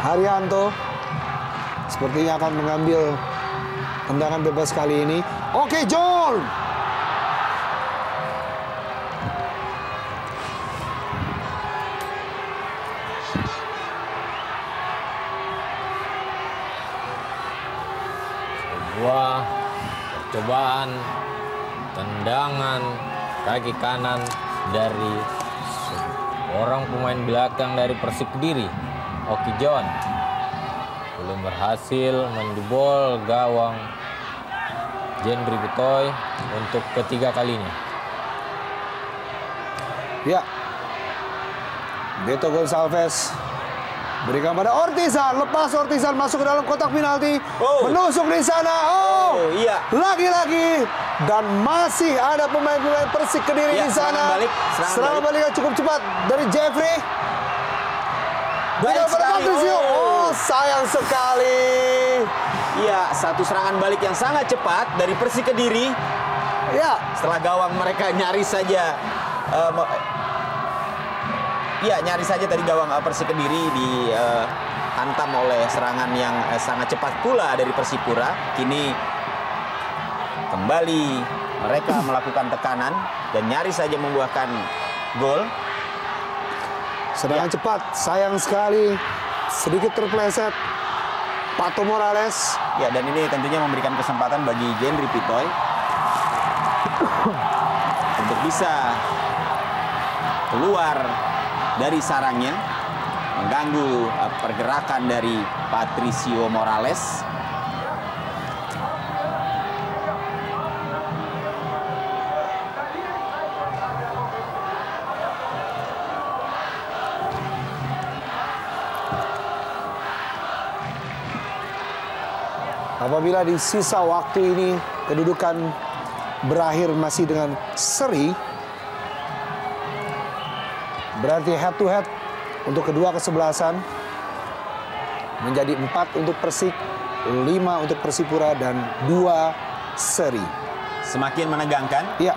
Haryanto sepertinya akan mengambil tendangan bebas kali ini. Oke, John. Sebuah percobaan tendangan kaki kanan dari orang pemain belakang dari Persik Kediri, Oki John, belum berhasil menjebol gawang Jendri Pitoy untuk ketiga kalinya. Ya, Beto Gonçalves berikan pada Ortizan, lepas Ortizan masuk ke dalam kotak penalti, menusuk di sana. Iya. Lagi-lagi dan masih ada pemain-pemain Persik Kediri di sana. Serangan balik yang cukup cepat dari Jeffrey. Baik sekali. Sayang sekali. Iya, satu serangan balik yang sangat cepat dari Persik Kediri. Ya, setelah gawang mereka nyaris saja nyaris saja tadi gawang Persik Kediri dihantam oleh serangan yang sangat cepat pula dari Persipura. Kini kembali mereka melakukan tekanan dan nyaris saja membuahkan gol. Serangan cepat, sayang sekali, sedikit terpleset Pato Morales. Ya, dan ini tentunya memberikan kesempatan bagi Jendri Pitoy untuk bisa keluar dari sarangnya, mengganggu pergerakan dari Patricio Morales. Apabila di sisa waktu ini kedudukan berakhir masih dengan seri, berarti head to head untuk kedua kesebelasan menjadi 4 untuk Persik, 5 untuk Persipura, dan 2 seri. Semakin menegangkan. Ya.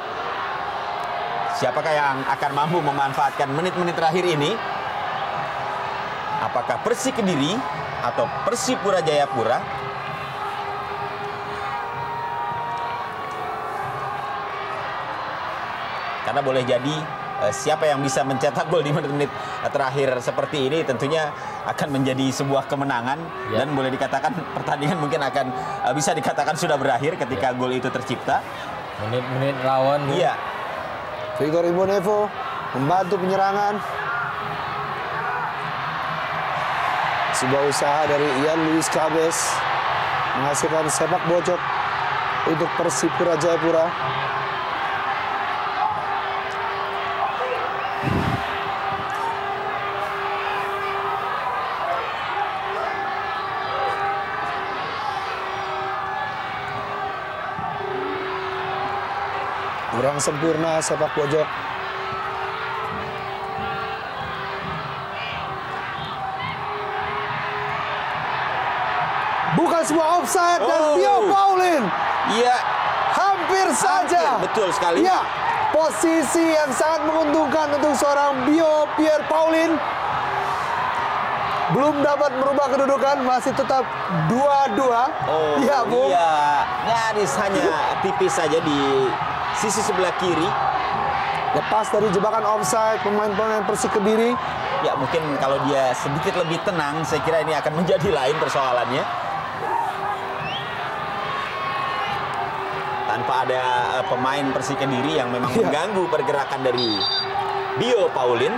Siapakah yang akan mampu memanfaatkan menit-menit terakhir ini? Apakah Persik Kediri atau Persipura Jayapura? Karena boleh jadi siapa yang bisa mencetak gol di menit-menit terakhir seperti ini tentunya akan menjadi sebuah kemenangan. Dan boleh dikatakan pertandingan mungkin akan bisa dikatakan sudah berakhir ketika gol itu tercipta. Menit-menit rawan. Iya. Victor Imbonevo membantu penyerangan. Sebuah usaha dari Ian Luis Cabes menghasilkan sepak bocok untuk Persipura Jayapura. Kurang sempurna sepak pojok. Bukan sebuah offside dan Bio Paulin. Iya. Hampir saja. Betul sekali. Ya, posisi yang sangat menguntungkan untuk seorang Bio Pierre Paulin. Belum dapat merubah kedudukan, masih tetap 2-2. Oh, ya, Bung. Iya, nyaris hanya tipis saja di sisi sebelah kiri. Lepas dari jebakan offside pemain-pemain Persik Kediri. Ya, mungkin kalau dia sedikit lebih tenang, saya kira ini akan menjadi lain persoalannya. Tanpa ada pemain Persik Kediri yang memang mengganggu pergerakan dari Bio Paulin.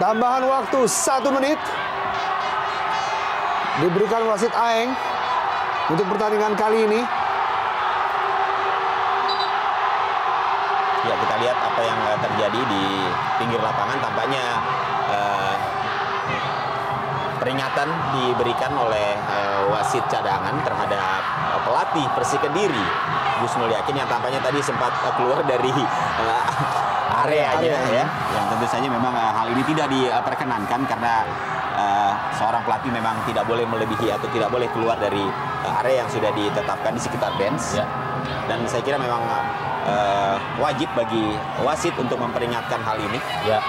Tambahan waktu 1 menit. Diberikan wasit Aeng untuk pertandingan kali ini. Ya, kita lihat apa yang terjadi di pinggir lapangan. Tampaknya peringatan diberikan oleh wasit cadangan terhadap pelatih Persik Kediri, Gus Mulyakin, yang tampaknya tadi sempat keluar dari areanya ya. Yang tentu saja memang hal ini tidak diperkenankan karena seorang pelatih memang tidak boleh melebihi atau tidak boleh keluar dari area yang sudah ditetapkan di sekitar bench. Ya. Dan saya kira memang wajib bagi wasit untuk memperingatkan hal ini. Ya.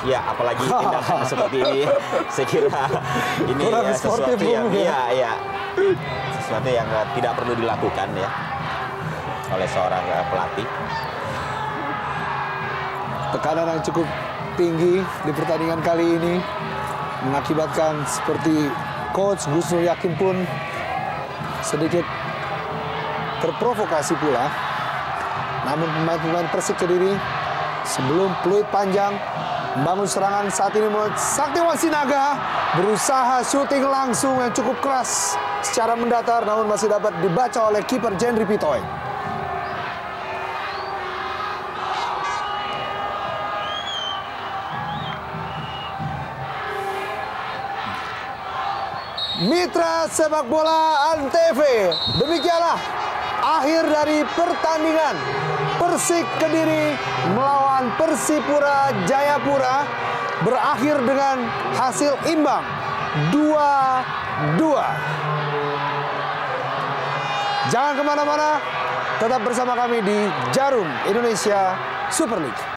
Ya, apalagi tindakan seperti ini, saya kira ini sesuatu yang sesuatu yang tidak perlu dilakukan ya oleh seorang pelatih. Tekanan yang cukup tinggi di pertandingan kali ini mengakibatkan seperti coach Gus Mulyakin pun sedikit terprovokasi pula. Namun pemain-pemain Persik Kediri sebelum peluit panjang membangun serangan saat ini, Saktiwan Sinaga berusaha syuting langsung yang cukup keras secara mendatar, namun masih dapat dibaca oleh kiper Jendri Pitoy. Mitra sepak bola Antv, demikianlah akhir dari pertandingan Persik Kediri melawan Persipura Jayapura, berakhir dengan hasil imbang 2-2. Jangan kemana-mana, tetap bersama kami di Jarum Indonesia Super League.